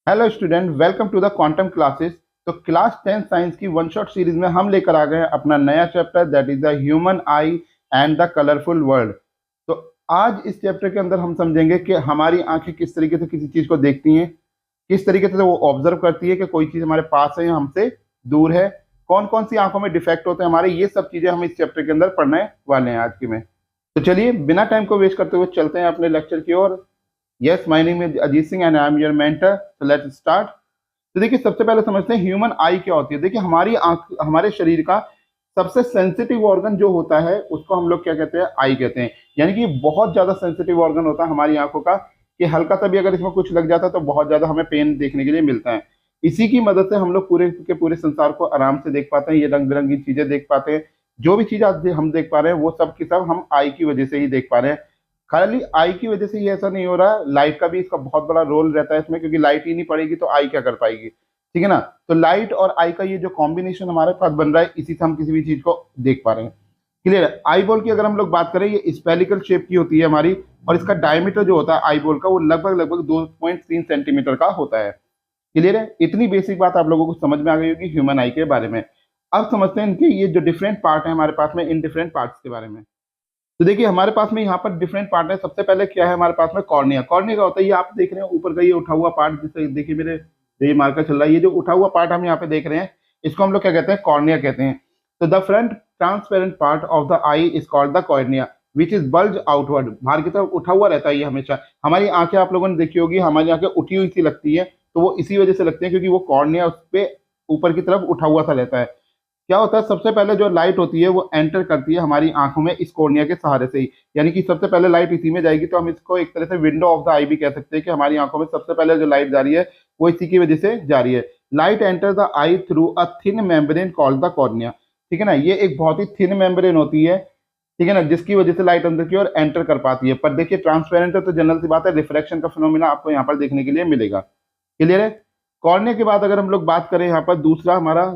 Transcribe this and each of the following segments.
Hello student, welcome to the quantum classes. तो class 10 science की one shot series में हम लेकर आ गए हैं अपना नया chapter, that is the human eye and the colourful world. तो आज इस चैप्टर के अंदर हम समझेंगे कि हमारी आंखें किस तरीके से किसी चीज को देखती हैं, किस तरीके से वो ऑब्जर्व करती है कि कोई चीज हमारे पास है या हमसे दूर है, कौन कौन सी आंखों में डिफेक्ट होते हैं हमारे, ये सब चीजें हम इस चैप्टर के अंदर पढ़ने वाले हैं आज की में। तो चलिए बिना टाइम को वेस्ट करते हुए चलते हैं अपने लेक्चर की ओर। Yes, my name is Ajit Singh and I am your mentor, so let's start. तो देखिए, सबसे पहले समझते हैं ह्यूमन आई क्या होती है। देखिए, हमारी आंख, हमारे शरीर का सबसे सेंसिटिव ऑर्गन जो होता है उसको हम लोग क्या कहते हैं, आई कहते हैं। यानी कि बहुत ज्यादा सेंसिटिव ऑर्गन होता है हमारी आंखों का, कि हल्का सा भी अगर इसमें कुछ लग जाता है तो बहुत ज्यादा हमें पेन देखने के लिए मिलता है। इसी की मदद से हम लोग पूरे के पूरे संसार को आराम से देख पाते हैं, ये रंग बिरंगी चीजें देख पाते हैं। जो भी चीज आज हम देख पा रहे हैं वो सब की सब हम आई की वजह से ही देख पा रहे हैं। खाली आई की वजह से ही ऐसा नहीं हो रहा, लाइट का भी इसका बहुत बड़ा रोल रहता है इसमें, क्योंकि लाइट ही नहीं पड़ेगी तो आई क्या कर पाएगी। ठीक है ना। तो लाइट और आई का ये जो कॉम्बिनेशन हमारे पास बन रहा है, इसी से हम किसी भी चीज को देख पा रहे हैं। क्लियर है। आई बॉल की अगर हम लोग बात करें, ये स्पेलिकल शेप की होती है हमारी, और इसका डायमीटर जो होता है आई बॉल का, वो लगभग लगभग 2.3 सेंटीमीटर का होता है। क्लियर है। इतनी बेसिक बात आप लोगों को समझ में आ गई होगी ह्यूमन आई के बारे में। अब समझते हैं इनके ये जो डिफरेंट पार्ट है हमारे पास में, इन डिफरेंट पार्ट्स के बारे में। तो देखिए, हमारे पास में यहाँ पर डिफरेंट पार्ट है। सबसे पहले क्या है हमारे पास में, कॉर्निया। कॉर्निया का होता है, ये आप देख रहे हैं ऊपर का ये उठा हुआ पार्ट, जिसे देखिए मेरे जो ये मार्कर चल रहा है, ये जो उठा हुआ पार्ट हम यहाँ पे देख रहे हैं, इसको हम लोग क्या कहते हैं, कॉर्निया कहते हैं। तो the front transparent part of the I is called the cornea, which is bulge outward. बाहर की तरफ उठा हुआ रहता है ये हमेशा। हमारी आंखें आप लोगों ने देखी होगी, हमारी आंखें उठी हुई सी लगती है, तो वो इसी वजह से लगती है क्योंकि वो कॉर्निया उस पे ऊपर की तरफ उठा हुआ सा रहता है। क्या होता है, सबसे पहले जो लाइट होती है वो एंटर करती है हमारी आंखों में इस कॉर्निया के सहारे से ही। यानी कि सबसे पहले लाइट इसी में जाएगी, तो हम इसको एक तरह से विंडो ऑफ द आई भी कह सकते हैं, कि हमारी आंखों में सबसे पहले जो लाइट जा रही है वो इसी की वजह से जा रही है। Light enter the I through a thin membrane called the cornea. ठीक है ना, ये एक बहुत ही थिन मेम्ब्रेन होती है, ठीक है ना, जिसकी वजह से लाइट अंदर की ओर एंटर कर पाती है। पर देखिए, ट्रांसपेरेंट है तो जनरल सी बात है, रिफ्रैक्शन का फिनोमिना आपको यहाँ पर देखने के लिए मिलेगा। क्लियर है। कॉर्निया के बाद अगर हम लोग बात करें, यहाँ पर दूसरा हमारा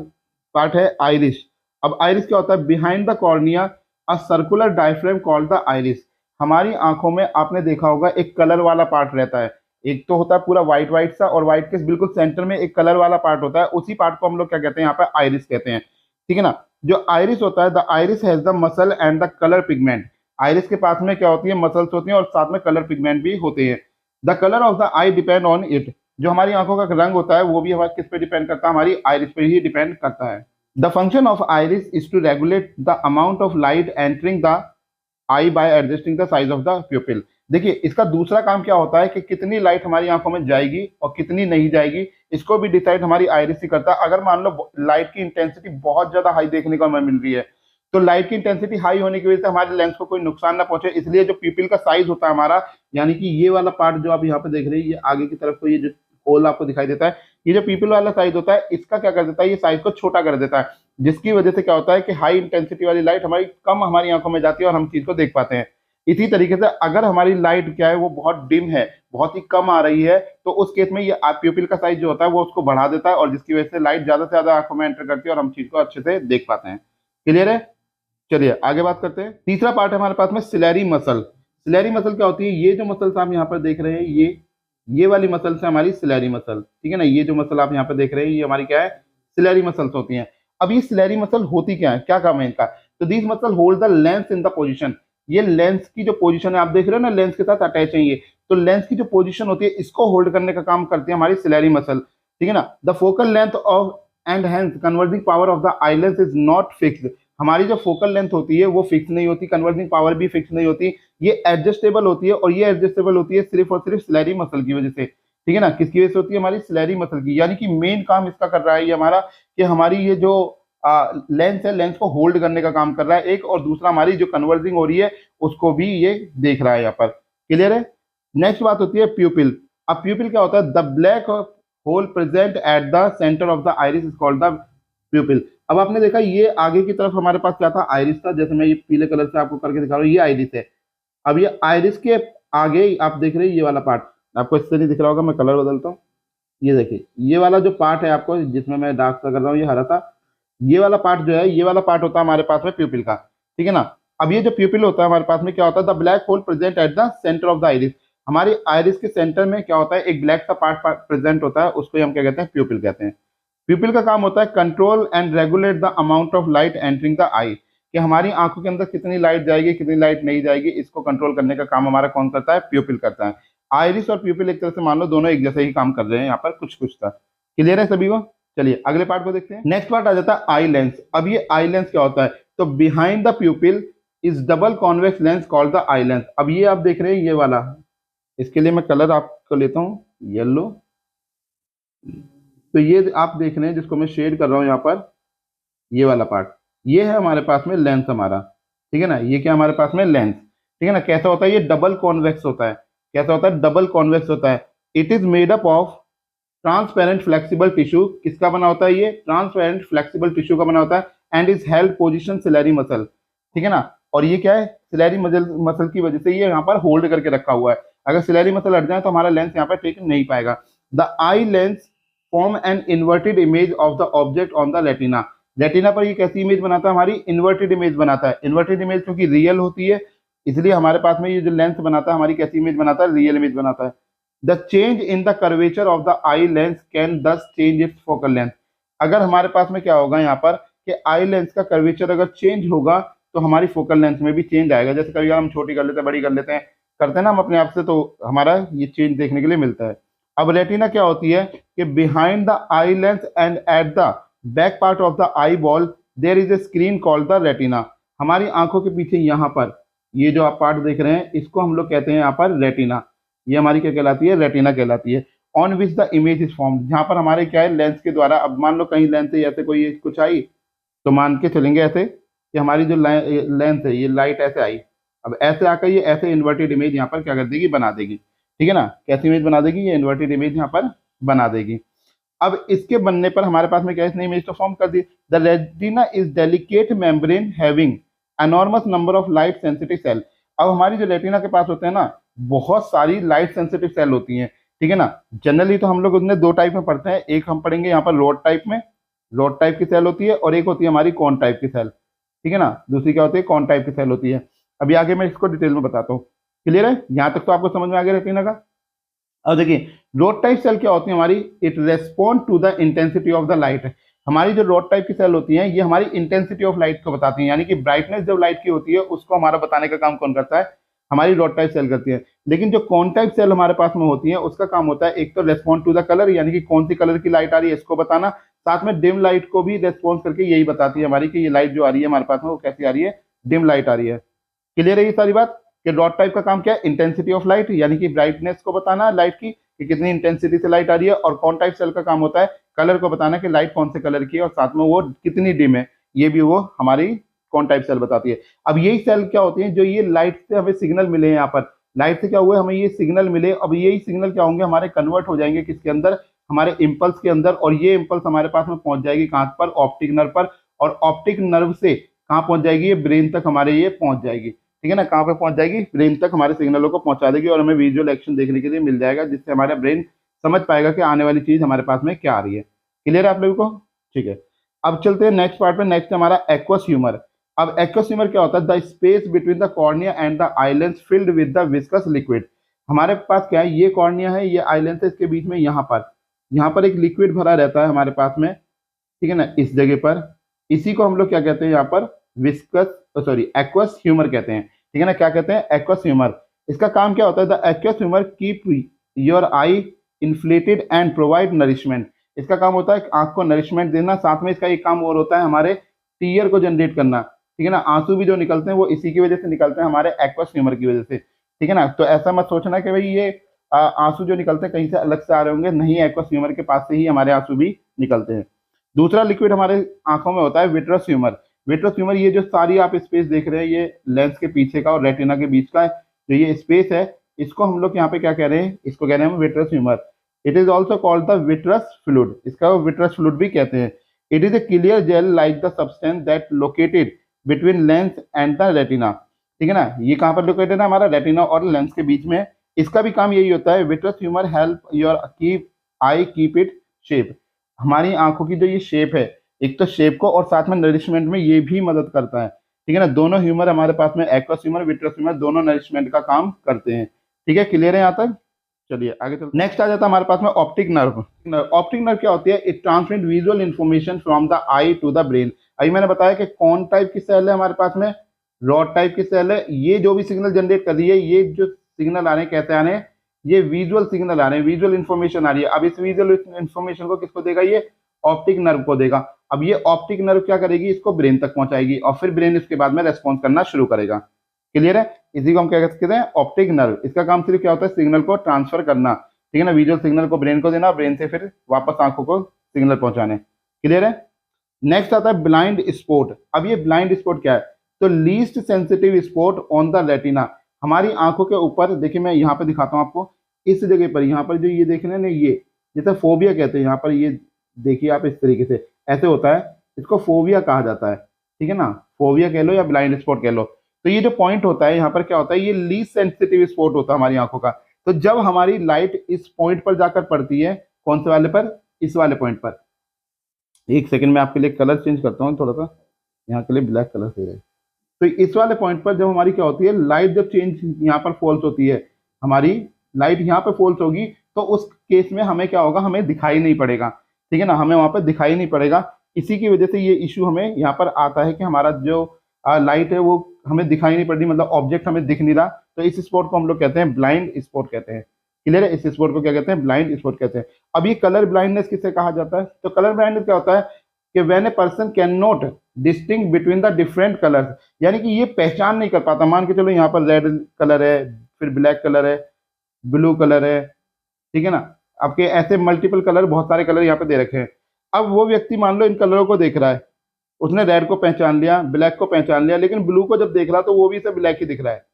पार्ट है आइरिस। अब आइरिस क्या होता है, behind the cornea a circular diaphragm called the iris. हमारी आंखों में आपने देखा होगा एक कलर वाला पार्ट रहता है। एक तो होता है पूरा व्हाइट व्हाइट सा, और व्हाइट के बिल्कुल सेंटर में एक कलर वाला पार्ट होता है, उसी पार्ट को हम लोग क्या कहते हैं, यहाँ पे आइरिस कहते हैं। ठीक है ना। जो आइरिस होता है, the iris has the muscle and the colour pigment. Iris के पास में क्या होती है, मसल्स होती हैं और साथ में कलर पिगमेंट भी होते हैं। The colour of the I depend on it. जो हमारी आंखों का रंग होता है वो भी हमारे किस पे डिपेंड करता है, हमारी आइरिस पे ही डिपेंड करता है। The function of iris is to regulate the amount of light entering the eye by adjusting the size of the pupil। देखिए, इसका दूसरा काम क्या होता है कि कितनी लाइट हमारी आंखों में जाएगी और कितनी नहीं जाएगी, इसको भी डिसाइड हमारी आइरिस ही करता है। अगर मान लो लाइट की इंटेंसिटी बहुत ज्यादा हाई देखने को हमें मिल रही है, तो लाइट की इंटेंसिटी हाई होने की वजह से हमारे लेंस को कोई नुकसान ना पहुंचे, इसलिए जो पीपल का साइज होता है हमारा, यानी कि ये वाला पार्ट जो आप यहाँ पे देख रहे हैं, ये आगे की तरफ को ये जो होल आपको दिखाई देता है, ये जो पीपल वाला साइज होता है, इसका क्या कर देता है, ये साइज को छोटा कर देता है, जिसकी वजह से क्या होता है कि हाई इंटेंसिटी वाली लाइट हमारी कम हमारी आंखों में जाती है और हम चीज को देख पाते हैं। इसी तरीके से अगर हमारी लाइट क्या है, वो बहुत डिम है, बहुत ही कम आ रही है, तो उस केस में ये प्यूपिल का साइज जो होता है वो उसको बढ़ा देता है, और जिसकी वजह से लाइट ज्यादा से ज्यादा आंखों में एंटर करती है और हम चीज को अच्छे से देख पाते हैं। क्लियर है। चलिए आगे बात करते हैं। तीसरा पार्ट है हमारे पास में सिलेरी मसल। सिलेरी मसल क्या होती है, ये जो मसल्स आप यहाँ पर देख रहे हैं, ये वाली मसल्स है हमारी सिलेरी मसल। ठीक है ना, ये जो मसल आप यहाँ पे देख रहे हैं, ये हमारी क्या है, सिलेरी मसल्स होती हैं। अब ये सिलेरी मसल होती क्या है, क्या काम है इनका, तो these muscle hold the lens in the position. ये लेंस की जो पोजीशन है आप देख रहे हो ना, लेंस के साथ अटैच है ये, तो लेंस की जो पोजीशन होती है इसको होल्ड करने का काम करती है हमारी सिलेरी मसल। ठीक है ना। The focal length of and hence converging power of the eye lens is not fixed. हमारी जो फोकल लेंथ होती है वो फिक्स नहीं होती, कन्वर्जिंग पावर भी फिक्स नहीं होती, ये एडजस्टेबल होती है, और ये एडजस्टेबल होती है सिर्फ और सिर्फ सिलेरी मसल की वजह से। ठीक है ना, किसकी वजह से होती है, हमारी सिलेरी मसल की। यानी कि मेन काम इसका कर रहा है ये हमारा, कि हमारी ये जो लेंस है, लेंस को होल्ड करने का काम कर रहा है एक, और दूसरा हमारी जो कन्वर्जिंग हो रही है उसको भी ये देख रहा है यहाँ पर। क्लियर है। नेक्स्ट बात होती है प्यूपिल। अब प्यूपिल क्या होता है, the black hole present at the centre of the iris is called the प्यूपिल। अब आपने देखा ये आगे की तरफ हमारे पास क्या था, आइरिस था, जैसे मैं ये पीले कलर से आपको करके दिखा रहा हूँ, ये आइरिस है। अब ये आइरिस के आगे आप देख रहे हैं ये वाला पार्ट, आपको इससे नहीं दिख रहा होगा, मैं कलर बदलता हूँ। ये देखिए, ये वाला जो पार्ट है आपको, जिसमें मैं डार्क सा कर रहा हूँ, ये हरा था, ये वाला पार्ट जो है, ये वाला पार्ट होता है हमारे पास में प्यूपिल का। ठीक है ना। अब ये जो प्यूपिल होता है हमारे पास में क्या होता है, the black hole present at the centre of the iris. हमारी आइरिस के सेंटर में क्या होता है, एक ब्लैक सा पार्ट प्रेजेंट होता है, उसको हम क्या कहते हैं, प्यूपिल कहते हैं। प्यूपिल का काम होता है control and regulate the amount of light entering the eye, कि हमारी आंखों के अंदर कितनी लाइट जाएगी कितनी लाइट नहीं जाएगी, इसको कंट्रोल करने का काम हमारा कौन करता है, प्यूपिल करता है। आइरिस और प्यूपिल एक तरह से मान लो दोनों एक जैसे ही काम कर रहे हैं, यहाँ पर कुछ कुछ था। क्लियर है सभी को? चलिए अगले पार्ट को देखते हैं। नेक्स्ट पार्ट आ जाता है आई लेंस। अब ये आई लेंस क्या होता है, तो behind the प्यूपिल is double convex lens called the eye lens. अब ये आप देख रहे हैं ये वाला, इसके लिए मैं कलर आपको लेता हूँ येलो। तो ये आप देख रहे हैं जिसको मैं शेड कर रहा हूँ यहाँ पर, ये वाला पार्ट, ये है हमारे पास में लेंस हमारा, ठीक है ना। ये क्या हमारे पास में लेंस, ठीक है ना। कैसा होता है ये, डबल कॉन्वेक्स होता है। कैसा होता है, डबल कॉन्वेक्स होता है। It is made up of transparent flexible tissue. किसका बना होता है ये, ट्रांसपेरेंट फ्लेक्सिबल टिश्यू का बना होता है। And is held position ciliary muscle, ठीक है ना। और ये क्या है, सिलेरी मसल की वजह से ये यहाँ पर होल्ड करके रखा हुआ है। अगर सिलेरी मसल हट जाए तो हमारा लेंस यहाँ पर टेक नहीं पाएगा। The eye lens form an inverted image of the object on the retina. Retina पर ये कैसी इमेज बनाता है, हमारी इन्वर्टेड इमेज बनाता है। इन्वर्टेड इमेज क्योंकि रियल होती है, इसलिए हमारे पास में ये जो लेंस बनाता है हमारी कैसी इमेज बनाता है, रियल इमेज बनाता है। The change in the curvature of the eye lens can दस चेंज इट्स फोकल लेंथ। अगर हमारे पास में क्या होगा यहाँ पर कि आई लेंस का कर्वेचर अगर चेंज होगा तो हमारी फोकल लेंथ में भी चेंज आएगा। जैसे कभी हम छोटी कर लेते हैं, बड़ी कर लेते हैं, करते हैं ना हम अपने आप से, तो हमारा ये चेंज देखने के लिए मिलता है। अब रेटिना क्या होती है कि behind the eye lens and at the back part of the eye ball there is a screen called the retina. हमारी आंखों के पीछे यहाँ पर ये जो आप पार्ट देख रहे हैं इसको हम लोग कहते हैं यहाँ पर रेटिना। ये हमारी क्या कहलाती है, रेटिना कहलाती है। On which the image is form, जहाँ पर हमारे क्या है, लेंस के द्वारा। अब मान लो कहीं लेंस से ऐसे कोई कुछ आई तो मान के चलेंगे ऐसे कि हमारी जो लेंस है ये लाइट ऐसे आई, अब ऐसे आकर ये ऐसे इन्वर्टेड इमेज यहाँ पर क्या कर देगी, बना देगी, ठीक है ना। कैसी इमेज बना देगी, ये इन्वर्टेड इमेज यहाँ पर बना देगी। अब इसके बनने पर हमारे पास में क्या है, इसने इमेज तो फॉर्म कर दी। The retina is delicate membrane having enormous number of light sensitive cell. अब हमारी जो रेटिना के पास होते हैं ना, बहुत सारी लाइट सेंसिटिव सेल होती हैं, ठीक है ना। जनरली तो हम लोग उन्हें दो टाइप में पढ़ते हैं, एक हम पढ़ेंगे यहाँ पर रोड टाइप में, रोड टाइप की सेल होती है, और एक होती है हमारी कॉन टाइप की सेल, ठीक है ना। दूसरी क्या होती है, कॉन टाइप की सेल होती है। अभी आगे मैं इसको डिटेल में बताता हूँ। क्लियर है, यहाँ तक तो आपको समझ में आ गया रेटिना का। अब देखिए रोड टाइप सेल क्या होती है हमारी, it respond to the intensity of the light. हमारी जो रोड टाइप की सेल होती है ये हमारी इंटेंसिटी ऑफ लाइट को बताती है, यानी कि ब्राइटनेस जब लाइट की होती है उसको हमारा बताने का काम कौन करता है, हमारी रोड टाइप सेल करती है। लेकिन जो कॉन टाइप सेल हमारे पास में होती है उसका काम होता है एक तो रेस्पॉन्ड टू द कलर, यानी कि कौन सी कलर की लाइट आ रही है इसको बताना, साथ में डिम लाइट को भी रेस्पॉन्स करके यही बताती है हमारी कि ये लाइट जो आ रही है हमारे पास में वो कैसी आ रही है, डिम लाइट आ रही है। क्लियर है ये सारी बात कि रॉड टाइप का काम क्या है, इंटेंसिटी ऑफ लाइट, यानी कि ब्राइटनेस को बताना लाइट की कि कितनी इंटेंसिटी से लाइट आ रही है। और कॉन टाइप सेल का काम होता है कलर को बताना कि लाइट कौन से कलर की है और साथ में वो कितनी डिम है, ये भी वो हमारी कॉन टाइप सेल बताती है। अब यही सेल क्या होती है जो ये लाइट से हमें सिग्नल मिले, यहाँ पर लाइट से क्या हुआ हमें ये सिग्नल मिले, अब यही सिग्नल क्या होंगे हमारे कन्वर्ट हो जाएंगे किसके अंदर, हमारे इम्पल्स के अंदर। और ये इम्पल्स हमारे पास में पहुंच जाएगी कहां पर, ऑप्टिक नर्व पर, और ऑप्टिक नर्व से कहां पहुंच जाएगी, ये ब्रेन तक हमारे ये पहुंच जाएगी, ठीक है ना। कहां पे पहुंच जाएगी, ब्रेन तक हमारे सिग्नलों को पहुंचा देगी और हमें विजुअल एक्शन देखने के लिए मिल जाएगा, जिससे हमारा ब्रेन समझ पाएगा कि आने वाली चीज हमारे पास में क्या आ रही है। क्लियर है आप लोगों को, ठीक है। अब चलते हैं नेक्स्ट पार्ट पे। नेक्स्ट हमारा एक्वस ह्यूमर। अब एक्वस ह्यूमर क्या होता है, the space between the cornea and the eye lens filled with the viscous liquid. हमारे पास क्या है, ये कॉर्निया है, ये आईलेंस है, इसके बीच में यहाँ पर एक लिक्विड भरा रहता है हमारे पास में, ठीक है ना, इस जगह पर। इसी को हम लोग क्या कहते हैं यहाँ पर, विस्कस सॉरी एक्वस ह्यूमर कहते हैं, ठीक है ना। क्या कहते हैं, एक्वस ह्यूमर। इसका काम क्या होता है, the aqueous humour keep your I inflated and provide nourishment. इसका काम होता है आंख को नरिशमेंट देना, साथ में इसका एक काम और होता है हमारे टीयर को जनरेट करना, ठीक है ना। आंसू भी जो निकलते हैं वो इसी की वजह से निकलते हैं, हमारे एक्वस ह्यूमर की वजह से, ठीक है ना। तो ऐसा मत सोचना कि भाई ये आंसू जो निकलते हैं कहीं से अलग से आ रहे होंगे, नहीं, एक्वस ह्यूमर के पास से ही हमारे आंसू भी निकलते हैं। दूसरा लिक्विड हमारे आंखों में होता है विट्रस ह्यूमर। विट्रस ह्यूमर, ये जो सारी आप स्पेस देख रहे हैं ये लेंस के पीछे का और रेटिना के बीच का जो ये स्पेस है, इसको हम लोग यहाँ पे क्या कह रहे हैं, इसको कह रहे हैं हम vitreous humour. It is also called the vitreous fluid, इसका विट्रस फ्लूइड भी कहते हैं। It is a clear gel like the substance that located between lens and the retina, ठीक है ना। ये कहाँ पर लोकेटेड है, हमारा रेटिना और लेंस के बीच में। इसका भी काम यही होता है, vitreous humour help your keep I keep it shape. हमारी आंखों की जो ये शेप है, एक तो शेप को और साथ में नरिशमेंट में ये भी मदद करता है, ठीक है ना। दोनों ह्यूमर हमारे पास में, एक्वस ह्यूमर, विट्रस ह्यूमर, दोनों नरिशमेंट का काम करते हैं, ठीक है, क्लियर है यहाँ तक? चलिए आगे चलते। नेक्स्ट आ जाता है हमारे पास में ऑप्टिक नर्व। ऑप्टिक नर्व क्या होती है? It transmit visual information from the eye to the brain. अभी मैंने बताया कि कौन टाइप की सेल है हमारे पास में, रॉड टाइप की सेल है। ये जो भी सिग्नल जनरेट कर रही है, ये जो सिग्नल आ रहे हैं कैसे आ रहे हैं? ये विजुअल सिग्नल आ रहे हैं, विजुअल इंफॉर्मेशन आ रही है। अब इस विजुअल इंफॉर्मेशन को किसको देगा? ये ऑप्टिक नर्व को देगा। अब ये ऑप्टिक नर्व क्या करेगी? इसको ब्रेन तक पहुंचाएगी और फिर ब्रेन इसके बाद में रेस्पॉन्स करना शुरू करेगा। क्लियर है? इसी को हम क्या कहते हैं? Optic nerve. इसका काम सिर्फ क्या होता है? सिग्नल को ट्रांसफर करना, ठीक है ना, विजुअल सिग्नल को ब्रेन को देना, ब्रेन से फिर वापस आंखों को सिग्नल पहुंचाने। क्लियर है? नेक्स्ट आता है ब्लाइंड स्पॉट। अब ये ब्लाइंड स्पॉट क्या है? तो least sensitive spot on the retina. हमारी आंखों के ऊपर देखिए, मैं यहाँ पे दिखाता हूँ आपको, इस जगह पर, यहाँ पर जो ये देख रहे हैं ना, ये जैसे फोबिया कहते हैं, यहाँ पर ये देखिए आप, इस तरीके से ऐसे होता है, इसको फोबिया कहा जाता है, ठीक है ना, फोबिया कह लो या ब्लाइंड स्पॉट कह लो। तो ये जो पॉइंट होता है यहाँ पर क्या होता है? ये लीस्ट सेंसिटिव स्पॉट होता है हमारी आंखों का। तो जब हमारी लाइट इस पॉइंट पर जाकर पड़ती है, कौन से वाले पर? इस वाले पॉइंट पर। एक सेकंड में आपके लिए कलर चेंज करता हूँ थोड़ा सा, यहाँ के लिए ब्लैक कलर सही रहे। तो इस वाले पॉइंट पर जब हमारी क्या होती है, लाइट जब चेंज यहाँ पर फॉल्स होती है, हमारी लाइट यहाँ पर फॉल्स होगी, तो उस केस में हमें क्या होगा? हमें दिखाई नहीं पड़ेगा, ठीक है ना, हमें वहां पर दिखाई नहीं पड़ेगा। इसी की वजह से ये इश्यू हमें यहाँ पर आता है कि हमारा जो लाइट है वो हमें दिखाई नहीं पड़ रही, मतलब ऑब्जेक्ट हमें दिख नहीं रहा। तो इस स्पॉट को हम लोग कहते हैं ब्लाइंड स्पॉट कहते हैं। क्लियर है? इस स्पॉट को क्या कहते हैं? ब्लाइंड स्पॉट कहते हैं। अब ये कलर ब्लाइंडनेस किसे कहा जाता है? तो कलर ब्लाइंडनेस क्या होता है कि when a person can not distinguish between the different colours, यानी कि ये पहचान नहीं कर पाता। मान के चलो यहाँ पर रेड कलर है, फिर ब्लैक कलर है, ब्लू कलर है, ठीक है ना, आपके ऐसे मल्टीपल कलर, बहुत सारे कलर यहाँ पे दे रखे हैं। अब वो व्यक्ति मान लो इन कलरों को देख रहा है, उसने रेड को पहचान लिया, ब्लैक को पहचान लिया, लेकिन ब्लू को जब देख रहा तो वो भी इसे ब्लैक ही दिख रहा है,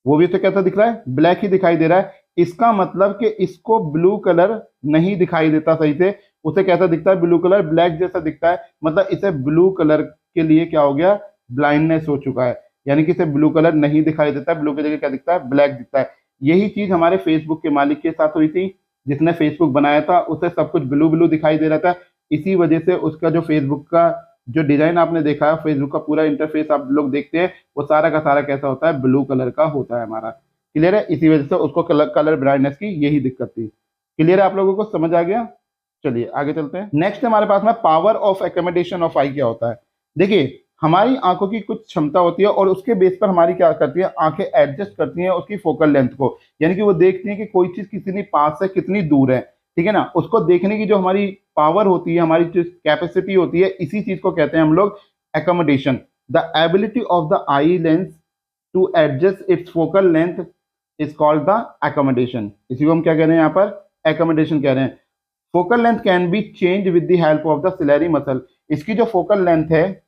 वो भी इसे कैसा दिख रहा है? ब्लैक ही दिखाई दे रहा है। इसका मतलब कि इसको ब्लू कलर नहीं दिखाई देता सही से, उसे कैसा दिखता है? ब्लू कलर ब्लैक जैसा दिखता है। मतलब इसे ब्लू कलर के लिए क्या हो गया? ब्लाइंडनेस हो चुका है, यानी कि इसे ब्लू कलर नहीं दिखाई देता, ब्लू की जगह क्या दिखता है? ब्लैक दिखता है। यही चीज हमारे फेसबुक के मालिक के साथ हुई थी, जिसने फेसबुक बनाया था, उसे सब कुछ ब्लू ब्लू दिखाई दे रहा था। इसी वजह से उसका जो फेसबुक का जो डिजाइन आपने देखा है, फेसबुक का पूरा इंटरफेस आप लोग देखते हैं, वो सारा का सारा कैसा होता है? ब्लू कलर का होता है हमारा। क्लियर है? इसी वजह से उसको कलर ब्राइटनेस की यही दिक्कत थी। क्लियर है? आप लोगों को समझ आ गया? चलिए आगे चलते हैं। नेक्स्ट हमारे पास में पावर ऑफ एकोमोडेशन ऑफ आई क्या होता है। देखिए, हमारी आंखों की कुछ क्षमता होती है और उसके बेस पर हमारी क्या करती है? आंखें एडजस्ट करती हैं उसकी फोकल लेंथ को, यानी कि वो देखती हैं कि कोई चीज कितनी पास है, कितनी दूर है, ठीक है ना। उसको देखने की जो हमारी पावर होती है, हमारी जो कैपेसिटी होती है, इसी चीज को कहते हैं हम लोग accommodation. The ability of the eye lens to adjust its focal length is called the accommodation. इसी को हम क्या कह रहे हैं? यहाँ पर एकोमोडेशन कह रहे हैं। Focal length can be change with the help of the ciliary muscle. इसकी जो फोकल लेंथ है,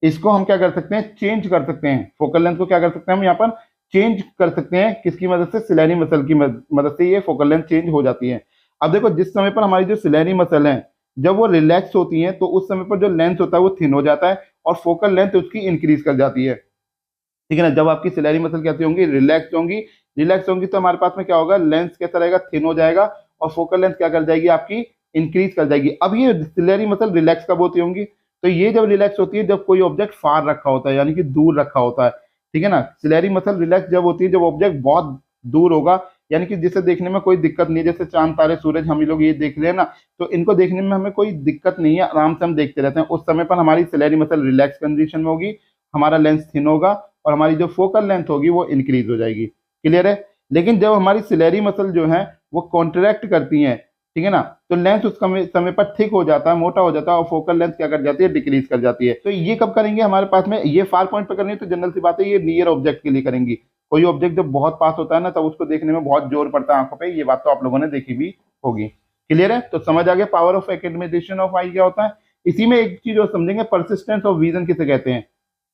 इसको हम क्या कर सकते हैं? चेंज कर सकते हैं। फोकल लेंथ को क्या कर सकते हैं हम यहाँ पर? चेंज कर सकते हैं। किसकी मदद से? सिलेरी मसल की मदद से ये फोकल लेंथ चेंज हो जाती है। अब देखो, जिस समय पर हमारी जो सिलेरी मसल है, जब वो रिलैक्स होती है, तो उस समय पर जो लेंथ होता है वो थिन हो जाता है और फोकल लेंथ उसकी इंक्रीज कर जाती है, ठीक है ना। जब आपकी सिलेरी मसल कैसी होंगी? रिलैक्स होंगी। रिलैक्स होंगी तो हमारे पास में क्या होगा? लेंस कैसा रहेगा? थिन हो जाएगा और फोकल लेंथ क्या कर जाएगी? आपकी इंक्रीज कर जाएगी। अब ये सिलेरी मसल रिलैक्स कब होती होंगी? तो ये जब रिलैक्स होती है, जब कोई ऑब्जेक्ट फार रखा होता है, यानी कि दूर रखा होता है, ठीक है ना। सिलेरी मसल रिलैक्स जब होती है जब ऑब्जेक्ट बहुत दूर होगा, यानी कि जिसे देखने में कोई दिक्कत नहीं है, जैसे चांद तारे सूरज हम लोग ये देख रहे हैं ना, तो इनको देखने में हमें कोई दिक्कत नहीं है, आराम से हम देखते रहते हैं। उस समय पर हमारी सिलेरी मसल रिलैक्स कंडीशन में होगी, हमारा लेंस थिन होगा और हमारी जो फोकल लेंथ होगी वो इंक्रीज हो जाएगी। क्लियर है? लेकिन जब हमारी सिलेरी मसल जो है वो कॉन्ट्रैक्ट करती हैं, ठीक है ना, तो लेंस उस समय पर थिक हो जाता है, मोटा हो जाता है और फोकल लेंथ क्या कर जाती है? डिक्रीज कर जाती है। तो ये कब करेंगे हमारे पास में? ये फार पॉइंट पर करनी, तो जनरल सी बात है, ये नियर ऑब्जेक्ट के लिए करेंगी। कोई ऑब्जेक्ट जब बहुत पास होता है ना, तब उसको देखने में बहुत जोर पड़ता है आंखों पे, ये बात तो आप लोगों ने देखी भी होगी। क्लियर है? तो समझ आ गया पावर ऑफ एकोमोडेशन ऑफ आई क्या होता है। इसी में एक चीज और समझेंगे, परसिस्टेंस ऑफ विजन किसे कहते हैं?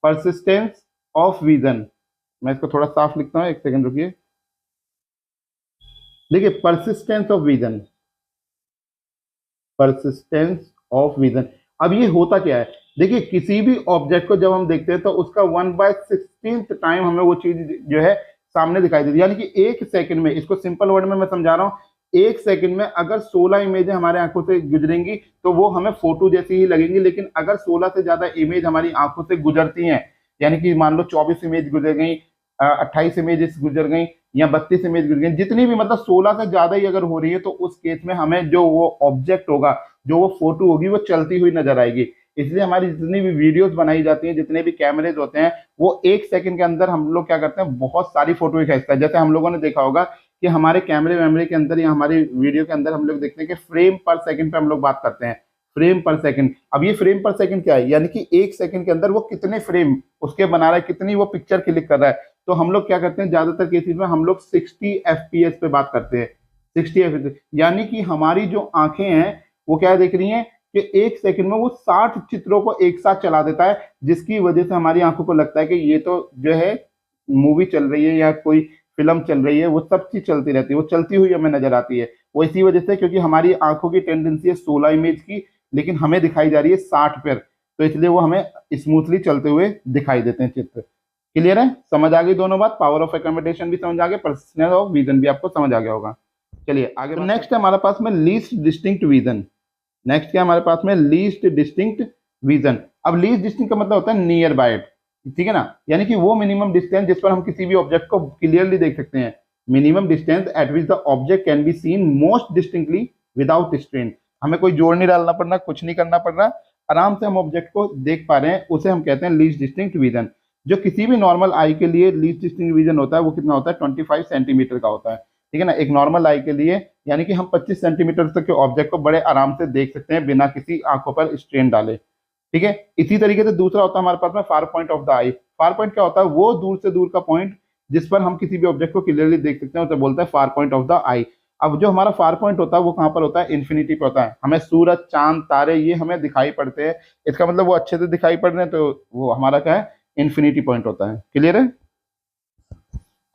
परसिस्टेंस ऑफ विजन, मैं इसको थोड़ा साफ लिखता हूं, एक सेकंड रुकिए। देखिए, persistence of vision, persistence of vision, अब ये होता क्या है? देखिए, किसी भी ऑब्जेक्ट को जब हम देखते हैं तो उसका 1/16 टाइम हमें वो चीज जो है सामने दिखाई देती है, यानी कि एक सेकंड में, इसको सिंपल वर्ड में मैं समझा रहा हूँ, एक सेकंड में अगर 16 इमेजें हमारे आंखों से गुजरेंगी तो वो हमें फोटो जैसी ही लगेंगी। लेकिन अगर 16 से ज्यादा इमेज हमारी आंखों से गुजरती हैं, यानी कि मान लो 24 इमेज गुजर गई, 28 इमेजेस गुजर गई या 32 इमेज गुजर गई, जितनी भी मतलब 16 से ज्यादा ही अगर हो रही है, तो उस केस में हमें जो वो ऑब्जेक्ट होगा, जो वो फोटो होगी, वो चलती हुई नजर आएगी। इसलिए हमारी जितनी भी वीडियोस बनाई जाती हैं, जितने भी कैमरेज होते हैं, वो 1 सेकंड के अंदर हम लोग क्या करते हैं, बहुत सारी फोटो खींचता है। जैसे हम लोगों ने देखा होगा कि हमारे कैमरे वैमरे के अंदर या हमारी वीडियो के अंदर हम लोग देखते हैं कि फ्रेम पर सेकंड पे हम लोग बात करते हैं, फ्रेम पर सेकंड। अब ये फ्रेम पर सेकंड क्या है, यानी कि 1 सेकंड के अंदर वो कितने फ्रेम उसके बना रहा है, कितनी वो पिक्चर क्लिक कर रहा है। तो हम लोग क्या करते हैं, ज्यादातर केसेस में हम लोग 60 FPS पे बात करते हैं। 60 FPS, यानी कि हमारी जो आंखें हैं वो क्या देख रही हैं कि 1 सेकंड में वो 60 चित्रों को एक साथ चला देता है, जिसकी वजह से हमारी आंखों को लगता है कि ये तो जो है मूवी चल रही है या कोई फिल्म चल रही है। वो सब चीज चलती रहती है, वो चलती हुई हमें नजर आती है। वो इसी वजह से, क्योंकि हमारी आंखों की टेंडेंसी है 16 इमेज की, लेकिन हमें दिखाई जा रही है 60 पर, तो इसलिए वो हमें स्मूथली चलते हुए दिखाई देते हैं चित्र। क्लियर है, समझ आ गई दोनों बात, पावर ऑफ एकोमोडेशन भी समझ आ गया, पर्सनल ऑफ विजन भी आपको समझ आ गया होगा। चलिए आगे, तो नेक्स्ट है हमारे पास में लीस्ट डिस्टिंक्ट विजन। नेक्स्ट क्या हमारे पास में, लीस्ट डिस्टिंक्ट विजन। अब लीस्ट डिस्टिंक्ट का मतलब होता है नियर बाय, ठीक है ना, यानी कि वो मिनिमम डिस्टेंस जिस पर हम किसी भी ऑब्जेक्ट को क्लियरली देख सकते हैं। Minimum distance eight which the object can be seen most distinctly without strain. हमें कोई जोड़ नहीं डालना पड़ रहा, कुछ नहीं करना पड़ रहा, आराम से हम ऑब्जेक्ट को देख पा रहे हैं, उसे हम कहते हैं लीस्ट डिस्टिंक्ट विजन। जो किसी भी नॉर्मल आई के लिए लीस्ट डिस्टिंक्ट विजन होता है, वो कितना होता है, 25 सेंटीमीटर का होता है, ठीक है ना, एक नॉर्मल आई के लिए। यानी कि हम 25 सेंटीमीटर तक के ऑब्जेक्ट को बड़े आराम से देख सकते हैं बिना किसी आंखों पर स्ट्रेन डाले, ठीक है। इसी तरीके से दूसरा होता है हमारे पास में far point of the I. Far point क्या होता है, वो दूर से दूर का पॉइंट जिस पर हम किसी भी ऑब्जेक्ट को क्लियरली देख सकते हैं, उसे बोलते हैं फार पॉइंट ऑफ द आई। अब जो हमारा फार पॉइंट होता है वो कहाँ पर होता है, इन्फिनिटी पे होता है। हमें सूरज, चांद, तारे ये हमें दिखाई पड़ते हैं, इसका मतलब वो अच्छे से दिखाई पड़ रहे हैं, तो वो हमारा क्या है, इन्फिनिटी पॉइंट होता है। क्लियर है,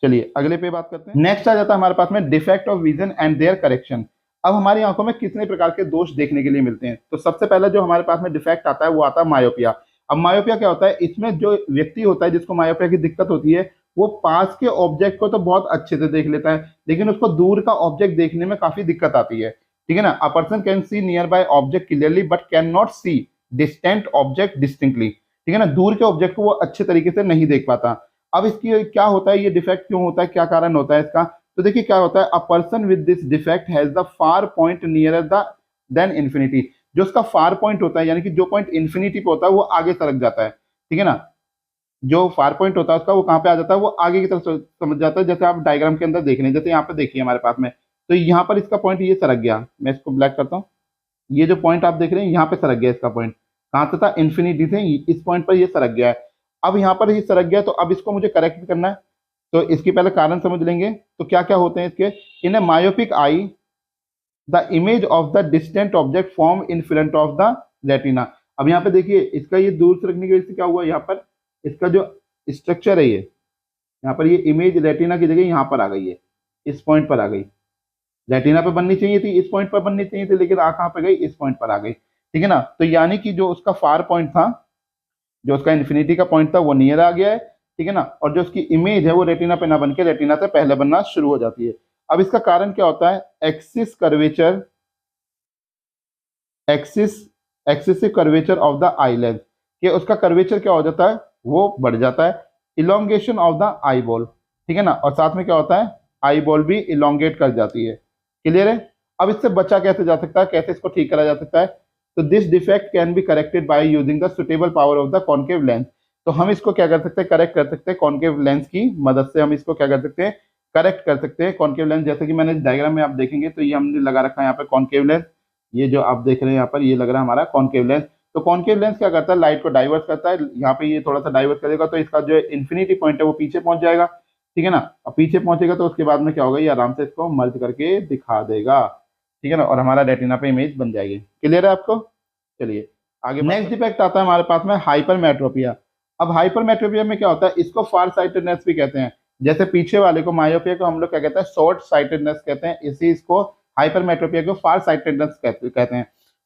चलिए अगले पे बात करते हैं। नेक्स्ट आ जाता है हमारे पास में defect of vision and their correction. अब हमारी आंखों में कितने प्रकार के दोष देखने के लिए मिलते हैं, तो सबसे पहले जो हमारे पास में डिफेक्ट आता है वो आता है मायोपिया। अब मायोपिया क्या होता है, इसमें जो व्यक्ति होता है जिसको मायोपिया की दिक्कत होती है, वो पास के ऑब्जेक्ट को तो बहुत अच्छे से देख लेता है, लेकिन उसको दूर का ऑब्जेक्ट देखने में काफी दिक्कत आती है, ठीक है ना। A person can see near by object clearly but can not see distant object distinctly, ठीक है ना, दूर के ऑब्जेक्ट को वो अच्छे तरीके से नहीं देख पाता। अब इसकी क्या होता है, ये डिफेक्ट क्यों होता है, क्या कारण होता है इसका, तो देखिए क्या होता है, a person with this defect has the far point nearer the then infinity. जो उसका फार पॉइंट होता है, यानी कि जो पॉइंट इन्फिनिटी पे होता है, वो आगे सरक जाता है, ठीक है ना। जो फार पॉइंट होता है उसका वो कहाँ पे आ जाता है, वो आगे की तरफ समझ जाता है। जैसे आप डायग्राम के अंदर देख रहे हैं, जैसे यहाँ पे देखिए हमारे पास में, तो यहाँ पर इसका पॉइंट ये सरक गया, मैं इसको ब्लैक करता हूँ। ये जो पॉइंट आप देख रहे हैं यहाँ पे सरक गया, इसका पॉइंट कहाँ से था, इन्फिनिटी से इस पॉइंट पर ये सरक गया है। अब यहाँ पर ये सरक गया, तो अब इसको मुझे करेक्ट करना है, तो इसकी पहले कारण समझ लेंगे। तो क्या क्या होते हैं इसके, in a myopic eye the image of the distant object form in front of the retina. अब यहाँ पे देखिए इसका ये दूर से रखने की वजह से क्या हुआ, यहाँ पर इसका जो स्ट्रक्चर है, ये यहाँ पर ये इमेज रेटिना की जगह यहाँ पर आ गई है, इस पॉइंट पर आ गई। रेटिना पे बननी चाहिए थी, इस पॉइंट पर बननी चाहिए थी, लेकिन आ कहाँ पे गई, इस पॉइंट पर आ गई, ठीक है ना। तो यानी कि जो उसका फार पॉइंट था, जो उसका इन्फिनिटी का पॉइंट था, वो नियर आ गया है, ठीक है ना। और जो उसकी इमेज है वो रेटिना पे ना बन के रेटिना से पहले बनना शुरू हो जाती है। अब इसका कारण क्या होता है, axis curvature, excessive curvature of the eye lens, कि उसका कर्वेचर क्या हो जाता है, वो बढ़ जाता है। Elongation of the eye ball, ठीक है ना, और साथ में क्या होता है, आई बॉल भी इलोंगेट कर जाती है। क्लियर है। अब इससे बचा कैसे जा सकता है, कैसे इसको ठीक करा जा सकता है, तो this defect can be corrected by using the suitable power of the concave lens. तो हम इसको क्या कर सकते हैं, करेक्ट कर सकते हैं कॉन्केव लेंस की मदद से। हम इसको क्या कर सकते हैं, करेक्ट कर सकते हैं कॉन्केव लेंस। जैसे कि मैंने डायग्राम में आप देखेंगे तो ये हमने लगा रखा है यहाँ पे कॉन्केव लेंस, ये जो आप देख रहे हैं यहाँ पर, ये लग रहा है हमारा कॉन्केव लेंस। तो कॉन्केव लेंस क्या करता है, लाइट को डाइवर्ट करता है। यहाँ पे ये थोड़ा सा डाइवर्ट करेगा तो इसका जो इन्फिनिटी पॉइंट है वो पीछे पहुंच जाएगा, ठीक है ना। अब पीछे पहुंचेगा तो उसके बाद में क्या होगा, ये आराम से इसको मर्ज करके दिखा देगा, ठीक है ना, और हमारा रेटिना पे इमेज बन जाएगी। क्लियर है आपको। चलिए आगे, नेक्स्ट डिफेक्ट आता है हमारे पास में हाइपरमेट्रोपिया। अब हाइपरमेट्रोपिया में क्या होता है, इसको फार साइटेडनेस भी कहते हैं। जैसे पीछे वाले को मायोपिया को हम लोग क्या कहते हैं, शॉर्ट साइटेडनेस कहते हैं, इसी इसको हाइपरमेट्रोपिया को फार साइटेडनेस कहते हैं।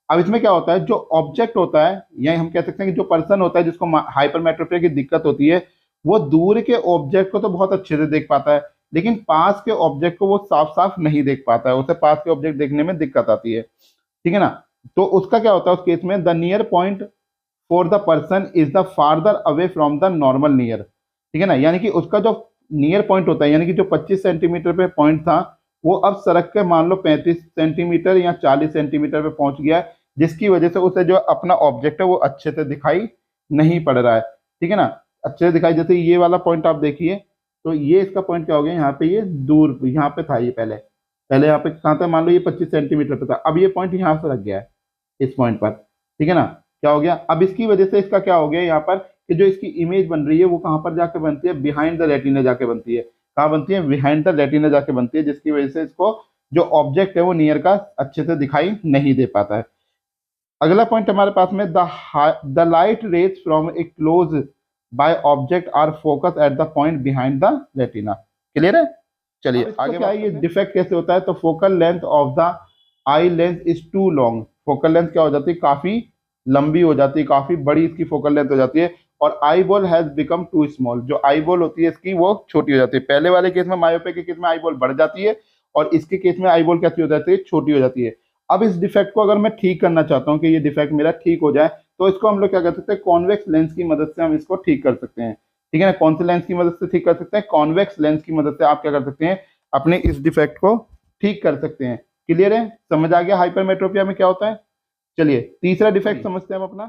अब इसमें क्या होता है, जो ऑब्जेक्ट होता है, या हम कह सकते हैं कि जो पर्सन होता है जिसको हाइपरमेट्रोपिया की दिक्कत होती है, वो दूर के ऑब्जेक्ट को तो बहुत अच्छे से देख पाता है, लेकिन पास के ऑब्जेक्ट को वो साफ साफ नहीं देख पाता है, उसे पास के ऑब्जेक्ट देखने में दिक्कत आती है, ठीक है ना। तो उसका क्या होता है उस केस में, the near point for the person is the farther away from the normal near, ठीक है ना, यानी कि उसका जो नियर पॉइंट होता है, यानी कि जो 25 सेंटीमीटर पे पॉइंट था वो अब सरक के मान लो 35 सेंटीमीटर या 40 सेंटीमीटर पे पहुंच गया है, जिसकी वजह से उसे जो अपना ऑब्जेक्ट है वो अच्छे से दिखाई नहीं पड़ रहा है। ठीक है ना, अच्छे से दिखाई, जैसे ये वाला पॉइंट आप देखिए, तो ये इसका पॉइंट क्या हो गया, यहाँ पे ये दूर, यहाँ पे था ये पहले, यहाँ पे कहाँ था, मान लो ये 25 सेंटीमीटर पे था, अब ये पॉइंट यहाँ से रख गया है इस पॉइंट पर। ठीक है ना, क्या हो गया, अब इसकी वजह से इसका क्या हो गया यहाँ पर कि जो इसकी इमेज बन रही है वो कहाँ पर जाके बनती है, बिहाइंड द रेटिना जाके बनती है। कहाँ बनती है, बिहाइंड द रेटिना जाके बनती है, जिसकी वजह से इसको जो ऑब्जेक्ट है वो नियर का अच्छे से दिखाई नहीं दे पाता है। अगला पॉइंट हमारे पास में, the light rays from a close by object are focus at the point behind the retina. Clear है, चलिए आगे क्या है, ये डिफेक्ट कैसे होता है, तो focal length of the eye lens is too long. Focal length क्या हो जाती है, काफी लंबी हो जाती है, काफी बड़ी इसकी फोकल लेंथ हो जाती है, और eye ball has become too small. जो आई बॉल होती है इसकी वो छोटी हो जाती है। पहले वाले केस में, मायोपे के केस में आई बॉल बढ़ जाती है, और इसके केस में आई बॉल कैसी हो जाती है, छोटी हो जाती है। अब इस डिफेक्ट को अगर मैं ठीक करना चाहता हूँ कि ये डिफेक्ट मेरा ठीक हो जाए, तो इसको हम लोग क्या कर सकते हैं, कॉन्वेक्स लेंस की मदद से हम इसको ठीक कर सकते हैं। ठीक है ना, कौन से लेंस की मदद से ठीक कर सकते हैं, कॉन्वेक्स लेंस की मदद से आप क्या कर सकते हैं, अपने इस डिफेक्ट को ठीक कर सकते हैं। क्लियर है, समझ आ गया हाइपरमेट्रोपिया में क्या होता है। चलिए तीसरा डिफेक्ट समझते हैं हम अपना।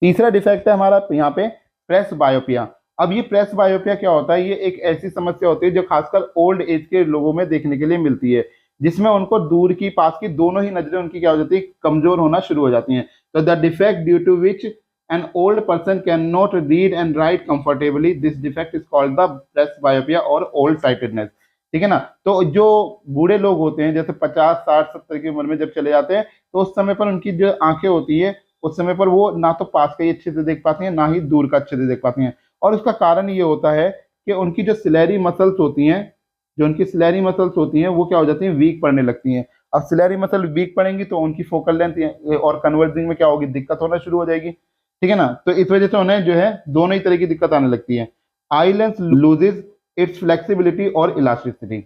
तीसरा डिफेक्ट है हमारा यहाँ पे प्रेस बायोपिया। अब ये प्रेस बायोपिया क्या होता है, ये एक ऐसी समस्या होती है जो खासकर ओल्ड एज के लोगों में देखने के लिए मिलती है, जिसमें उनको दूर की पास की दोनों ही नजरें उनकी क्या हो जाती है, कमजोर होना शुरू हो जाती हैं। तो the defect due to which an old person can not read and write comfortably, this defect is called the presbyopia और ओल्ड साइटेडनेस। ठीक है ना, तो जो बूढ़े लोग होते हैं, जैसे 50 60 70 की उम्र में जब चले जाते हैं, तो उस समय पर उनकी जो आंखें होती है, उस समय पर वो ना तो पास का ही अच्छे से देख पाती हैं, ना ही दूर का अच्छे से देख पाती हैं। और उसका कारण ये होता है कि उनकी जो सिलेरी मसल्स होती हैं, जो उनकी सिलेरी मसल्स होती हैं वो क्या हो जाती हैं, वीक पड़ने लगती हैं। अब सिलेरी मसल वीक पड़ेंगी तो उनकी फोकल लेंथ और कन्वर्जिंग में क्या होगी, दिक्कत होना शुरू हो जाएगी। ठीक है ना, तो इस वजह से उन्हें जो है दोनों ही तरह की दिक्कत आने लगती है। Eye lens loses it's flexibility और इलास्टिसिटी।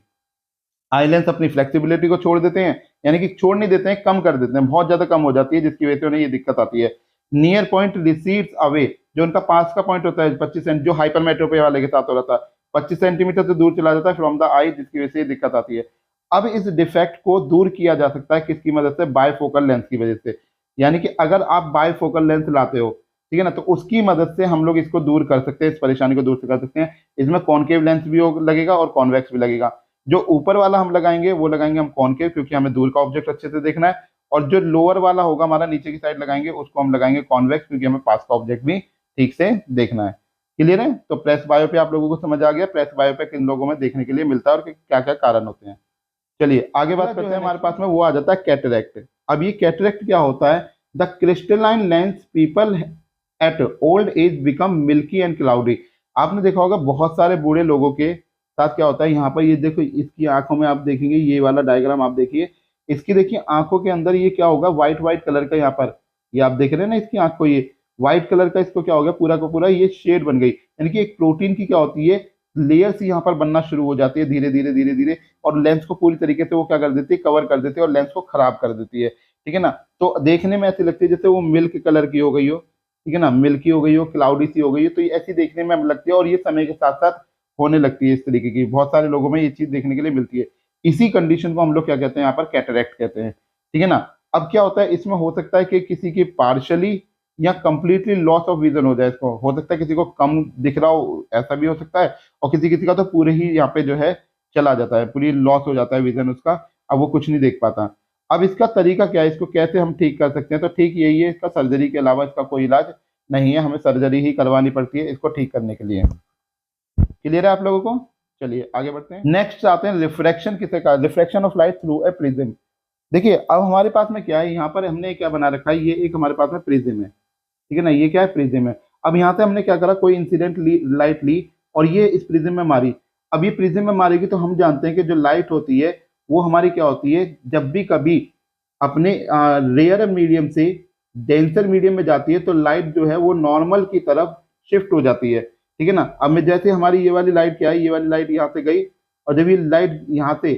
आई लेंस अपनी फ्लेक्सिबिलिटी को छोड़ देते हैं, यानी कि छोड़ नहीं देते हैं, कम कर देते हैं, बहुत ज्यादा कम हो जाती है, जिसकी वजह से उन्हें ये दिक्कत आती है। नियर पॉइंट रिसीड्स अवे, जो उनका पास का पॉइंट होता है 25 सेंट, जो हाइपरमेट्रोपिया वाले के साथ हो रहा था, 25 सेंटीमीटर से दूर चला जाता है फ्रॉम द आई, जिसकी वजह से ये दिक्कत आती है। अब इस डिफेक्ट को दूर किया जा सकता है किसकी मदद से, बायफोकल लेंस की वजह से। यानी कि अगर आप बायफोकल लेंस लाते हो, ठीक है ना, तो उसकी मदद से हम लोग इसको दूर कर सकते हैं, इस परेशानी को दूर कर सकते हैं। इसमें कॉनकेव लेंस भी लगेगा और कॉन्वेक्स भी लगेगा। जो ऊपर वाला हम लगाएंगे वो लगाएंगे हम कॉनकेव, क्योंकि हमें दूर का ऑब्जेक्ट अच्छे से देखना है, और जो लोअर वाला होगा हमारा नीचे की साइड लगाएंगे उसको हम लगाएंगे कॉन्वेक्स, क्योंकि हमें पास का ऑब्जेक्ट भी ठीक से देखना है। क्लियर है, तो प्रेस बायोपिया आप लोगों को समझ आ गया, प्रेस बायोपिया किन लोगों में देखने के लिए मिलता है और क्या क्या कारण होते हैं। चलिए आगे बात करते हैं, हमारे पास में वो आ जाता है कैटरेक्ट। अब ये कैटरेक्ट क्या होता है, the crystalline lens people at old age become milky and cloudy. आपने देखा होगा बहुत सारे बूढ़े लोगों के साथ क्या होता है, यहाँ पर ये देखो, इसकी आंखों में आप देखेंगे, ये वाला डायग्राम आप देखिए, इसकी देखिए आंखों के अंदर ये क्या होगा, व्हाइट व्हाइट कलर का, यहाँ पर ये आप देख रहे हैं ना, इसकी आंख को ये व्हाइट कलर का, इसको क्या हो गया, पूरा का पूरा ये शेड बन गई, यानी कि एक प्रोटीन की क्या होती है, लेयर्स यहाँ पर बनना शुरू हो जाती है धीरे धीरे धीरे धीरे, और लेंस को पूरी तरीके से वो क्या कर देती है, कवर कर देती है, और लेंस को खराब कर देती है। ठीक है ना, तो देखने में ऐसी लगती है जैसे वो मिल्क कलर की हो गई हो, ठीक है ना, मिल्की हो गई हो, क्लाउडी सी हो गई हो, तो ये ऐसी देखने में लगती है, और ये समय के साथ साथ होने लगती है इस तरीके की, बहुत सारे लोगों में ये चीज देखने के लिए मिलती है। इसी कंडीशन को हम लोग क्या कहते हैं, यहाँ पर कैटरेक्ट कहते हैं। ठीक है ना, अब क्या होता है, इसमें हो सकता है कि किसी की पार्शली या कंप्लीटली लॉस ऑफ विजन हो जाए, इसको हो सकता है किसी को कम दिख रहा हो, ऐसा भी हो सकता है, और किसी किसी का तो पूरे ही यहाँ पे जो है चला जाता है, पूरी लॉस हो जाता है विजन उसका, अब वो कुछ नहीं देख पाता। अब इसका तरीका क्या है, इसको कैसे हम ठीक कर सकते हैं, तो ठीक यही है, इसका सर्जरी के अलावा इसका कोई इलाज नहीं है, हमें सर्जरी ही करवानी पड़ती है इसको ठीक करने के लिए। क्लियर है आप लोगों को, चलिए आगे बढ़ते हैं। नेक्स्ट आते हैं रिफ्रैक्शन किसे कहा, refraction of light through a prism. देखिए अब हमारे पास में क्या है, यहाँ पर हमने क्या बना रखा है, ये एक हमारे पास में प्रिज्म है, ठीक है ना, ये क्या है, प्रिज्म है। अब यहाँ से हमने क्या करा, कोई इंसिडेंट लाइट ली और ये इस प्रिज्म में मारी। अब ये प्रिज्म में मारेगी तो हम जानते हैं कि जो लाइट होती है वो हमारी क्या होती है, जब भी कभी अपने रेयर मीडियम से डेंसर मीडियम में जाती है तो लाइट जो है वो नॉर्मल की तरफ शिफ्ट हो जाती है। ठीक है ना, अब मैं जैसे हमारी ये वाली लाइट क्या है, ये वाली लाइट यहाँ से गई, और जब ये लाइट यहाँ से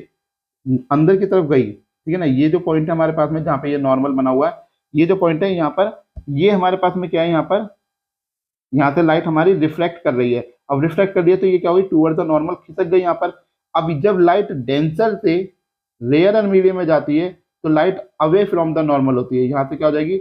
अंदर की तरफ गई, ठीक है ना, ये जो पॉइंट है हमारे पास में जहाँ पे ये नॉर्मल बना हुआ है, ये जो पॉइंट है यहाँ पर, ये हमारे पास में क्या है, यहाँ पर यहाँ से लाइट हमारी रिफ्लेक्ट कर रही है। अब रिफ्लेक्ट कर दिया तो ये क्या हुई, टूवर्ड द नॉर्मल खिसक गई यहाँ पर। अब जब लाइट डेंसर से रेयर मीडियम में जाती है तो light away from the normal होती है, यहाँ से क्या हो जाएगी,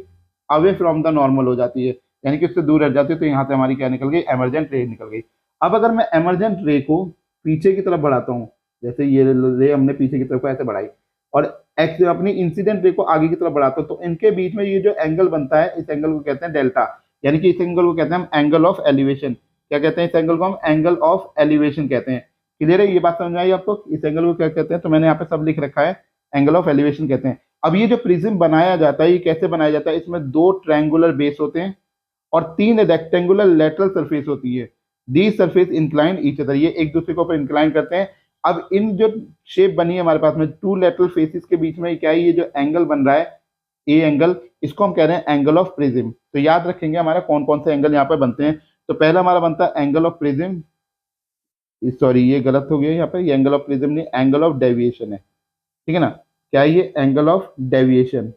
अवे फ्रॉम द नॉर्मल हो जाती है, यानी कि उससे दूर हट जाती है। तो यहाँ से हमारी क्या निकल गई, एमरजेंट रे निकल गई। अब अगर मैं एमरजेंट रे को पीछे की तरफ बढ़ाता हूँ, जैसे ये रे हमने पीछे की तरफ को ऐसे बढ़ाई, और एक्स अपनी इंसिडेंट रे को आगे की तरफ बढ़ाता हूँ, तो इनके बीच में ये जो एंगल बनता है, इस एंगल को कहते हैं डेल्टा, यानी कि इस एंगल को कहते हैं हम एंगल ऑफ एलिवेशन। क्या कहते हैं, इस एंगल को हम एंगल ऑफ एलिवेशन कहते हैं। क्लियर है, ये बात समझ में आई आपको, इस एंगल को क्या कहते हैं, तो मैंने यहाँ पे सब लिख रखा है, एंगल ऑफ एलिवेशन कहते हैं। अब ये जो प्रिज्म बनाया जाता है, ये कैसे बनाया जाता है, इसमें दो ट्रायंगुलर बेस होते हैं और तीन रेक्टेंगुलर लेटरल सरफेस होती है। The surface incline each other, ये एक दूसरे के ऊपर इंक्लाइन करते हैं। अब इन जो शेप बनी है हमारे पास में टू लेटरल फेसेस के बीच में क्या है, ये जो एंगल बन रहा है, ए एंगल, इसको हम कह रहे हैं एंगल ऑफ प्रिज्म। तो याद रखेंगे हमारा कौन कौन से एंगल यहाँ पर बनते हैं। तो पहला हमारा बनता है एंगल ऑफ प्रिज्म, सॉरी ये गलत हो गया यहाँ पे, ये एंगल ऑफ प्रिज्म नहीं, एंगल ऑफ डेविएशन है, ठीक है ना। क्या है ये, angle of deviation,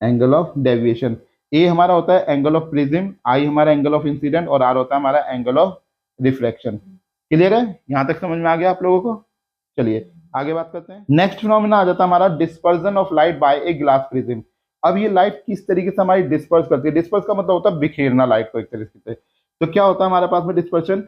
angle of deviation. A हमारा होता है एंगल ऑफ प्रिज्म, आई हमारा एंगल ऑफ इंसिडेंट, और आर होता है हमारा एंगल ऑफ रिफ्लेक्शन। क्लियर है, यहां तक समझ में आ गया आप लोगों को। चलिए आगे बात करते हैं। नेक्स्ट फिनोमेना आ जाता है हमारा dispersion of light by a glass prism. अब ये लाइट किस तरीके से हमारी डिस्पर्स करती है, डिस्पर्स का मतलब होता है बिखेरना लाइट को एक तरीके से। तो क्या होता है हमारे पास में dispersion,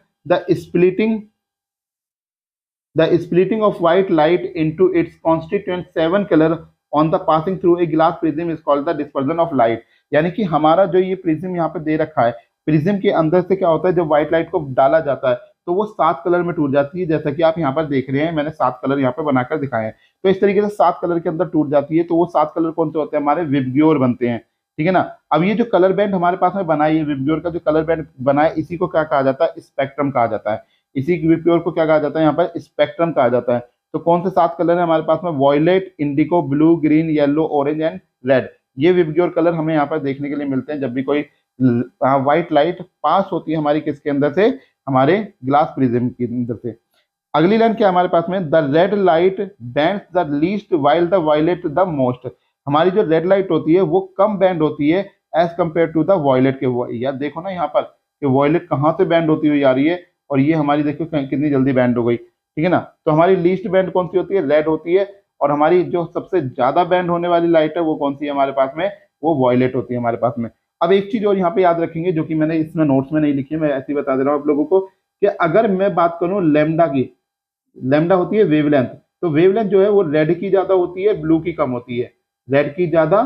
the splitting of white light into its constituent seven color on the passing through a glass prism is called the dispersion of light। यानी कि हमारा जो ये प्रिज्म यहाँ पे दे रखा है, प्रिज्म के अंदर से क्या होता है, जब व्हाइट लाइट को डाला जाता है तो वो 7 कलर में टूट जाती है, जैसा कि आप यहाँ पर देख रहे हैं, मैंने 7 कलर यहाँ पे बनाकर दिखाए हैं। तो इस तरीके से 7 कलर के अंदर टूट जाती है। तो वो 7 कलर कौन से होते हैं, हमारे विबग्योर बनते हैं, ठीक है ना। अब ये जो कलर बैंड हमारे पास में बना है, ये विबग्योर का जो कलर बैंड बना है, इसी को क्या कहा जाता है, स्पेक्ट्रम कहा जाता है। इसी विबग्योर को क्या कहा जाता है, यहाँ पर स्पेक्ट्रम कहा जाता है। तो कौन से 7 कलर है हमारे पास में, violet, indigo, blue, green, yellow, orange and red. ये विबग्योर कलर हमें यहाँ पर देखने के लिए मिलते हैं जब भी कोई व्हाइट लाइट पास होती है हमारी किसके अंदर से, हमारे ग्लास प्रिज्म के अंदर से। अगली लाइन क्या हमारे पास में, the red light band the least while the violate the most. हमारी जो रेड लाइट होती है वो कम बैंड होती है as compare to the violet के। यार देखो ना यहाँ पर कि वायलेट कहाँ से बैंड होती हुई आ रही है, और ये हमारी देखो कितनी जल्दी बैंड हो गई, ठीक है ना। तो हमारी लीस्ट बैंड कौन सी होती है, रेड होती है, और हमारी जो सबसे ज्यादा बैंड होने वाली लाइट है वो कौन सी है हमारे पास में, वो वायलेट होती है हमारे पास में। अब एक चीज और यहाँ पे याद रखेंगे जो कि मैंने इसमें नोट्स में नहीं लिखी है, मैं ऐसे ही बता दे रहा हूँ आप लोगों को, कि अगर मैं बात करूँ लैम्डा की, लैम्डा होती है वेवलेंथ, तो वेवलेंथ जो है वो रेड की ज्यादा होती है, ब्लू की कम होती है, रेड की ज्यादा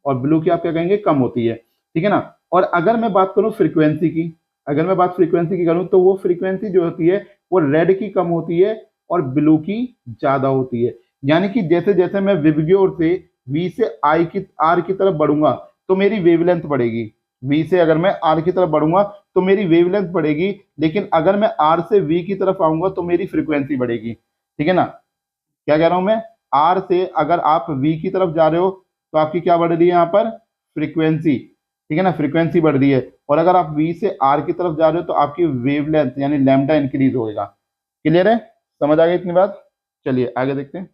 और ब्लू की आप क्या कहेंगे, कम होती है, ठीक है ना। और अगर मैं बात करूं फ्रीक्वेंसी की, अगर मैं बात फ्रीक्वेंसी की करूं, तो वो फ्रीक्वेंसी जो होती है वो रेड की कम होती है और ब्लू की ज्यादा होती है। यानी कि जैसे जैसे मैं विबग्योर से वी से आई की आर की तरफ बढ़ूंगा तो मेरी वेवलेंथ बढ़ेगी, वी से अगर मैं आर की तरफ बढ़ूंगा तो मेरी वेवलेंथ बढ़ेगी, लेकिन अगर मैं आर से वी की तरफ आऊंगा तो मेरी फ्रीक्वेंसी बढ़ेगी, ठीक है ना। क्या कह रहा हूं मैं, आर से अगर आप वी की तरफ जा रहे हो तो आपकी क्या बढ़ रही है यहाँ पर, फ्रीक्वेंसी, ठीक है ना, फ्रीक्वेंसी बढ़ रही है। और अगर आप वी से आर की तरफ जा रहे हो तो आपकी वेवलेंथ यानी लैम्डा इंक्रीज होगा। क्लियर है, समझ आ गई इतनी बात। चलिए आगे देखते हैं।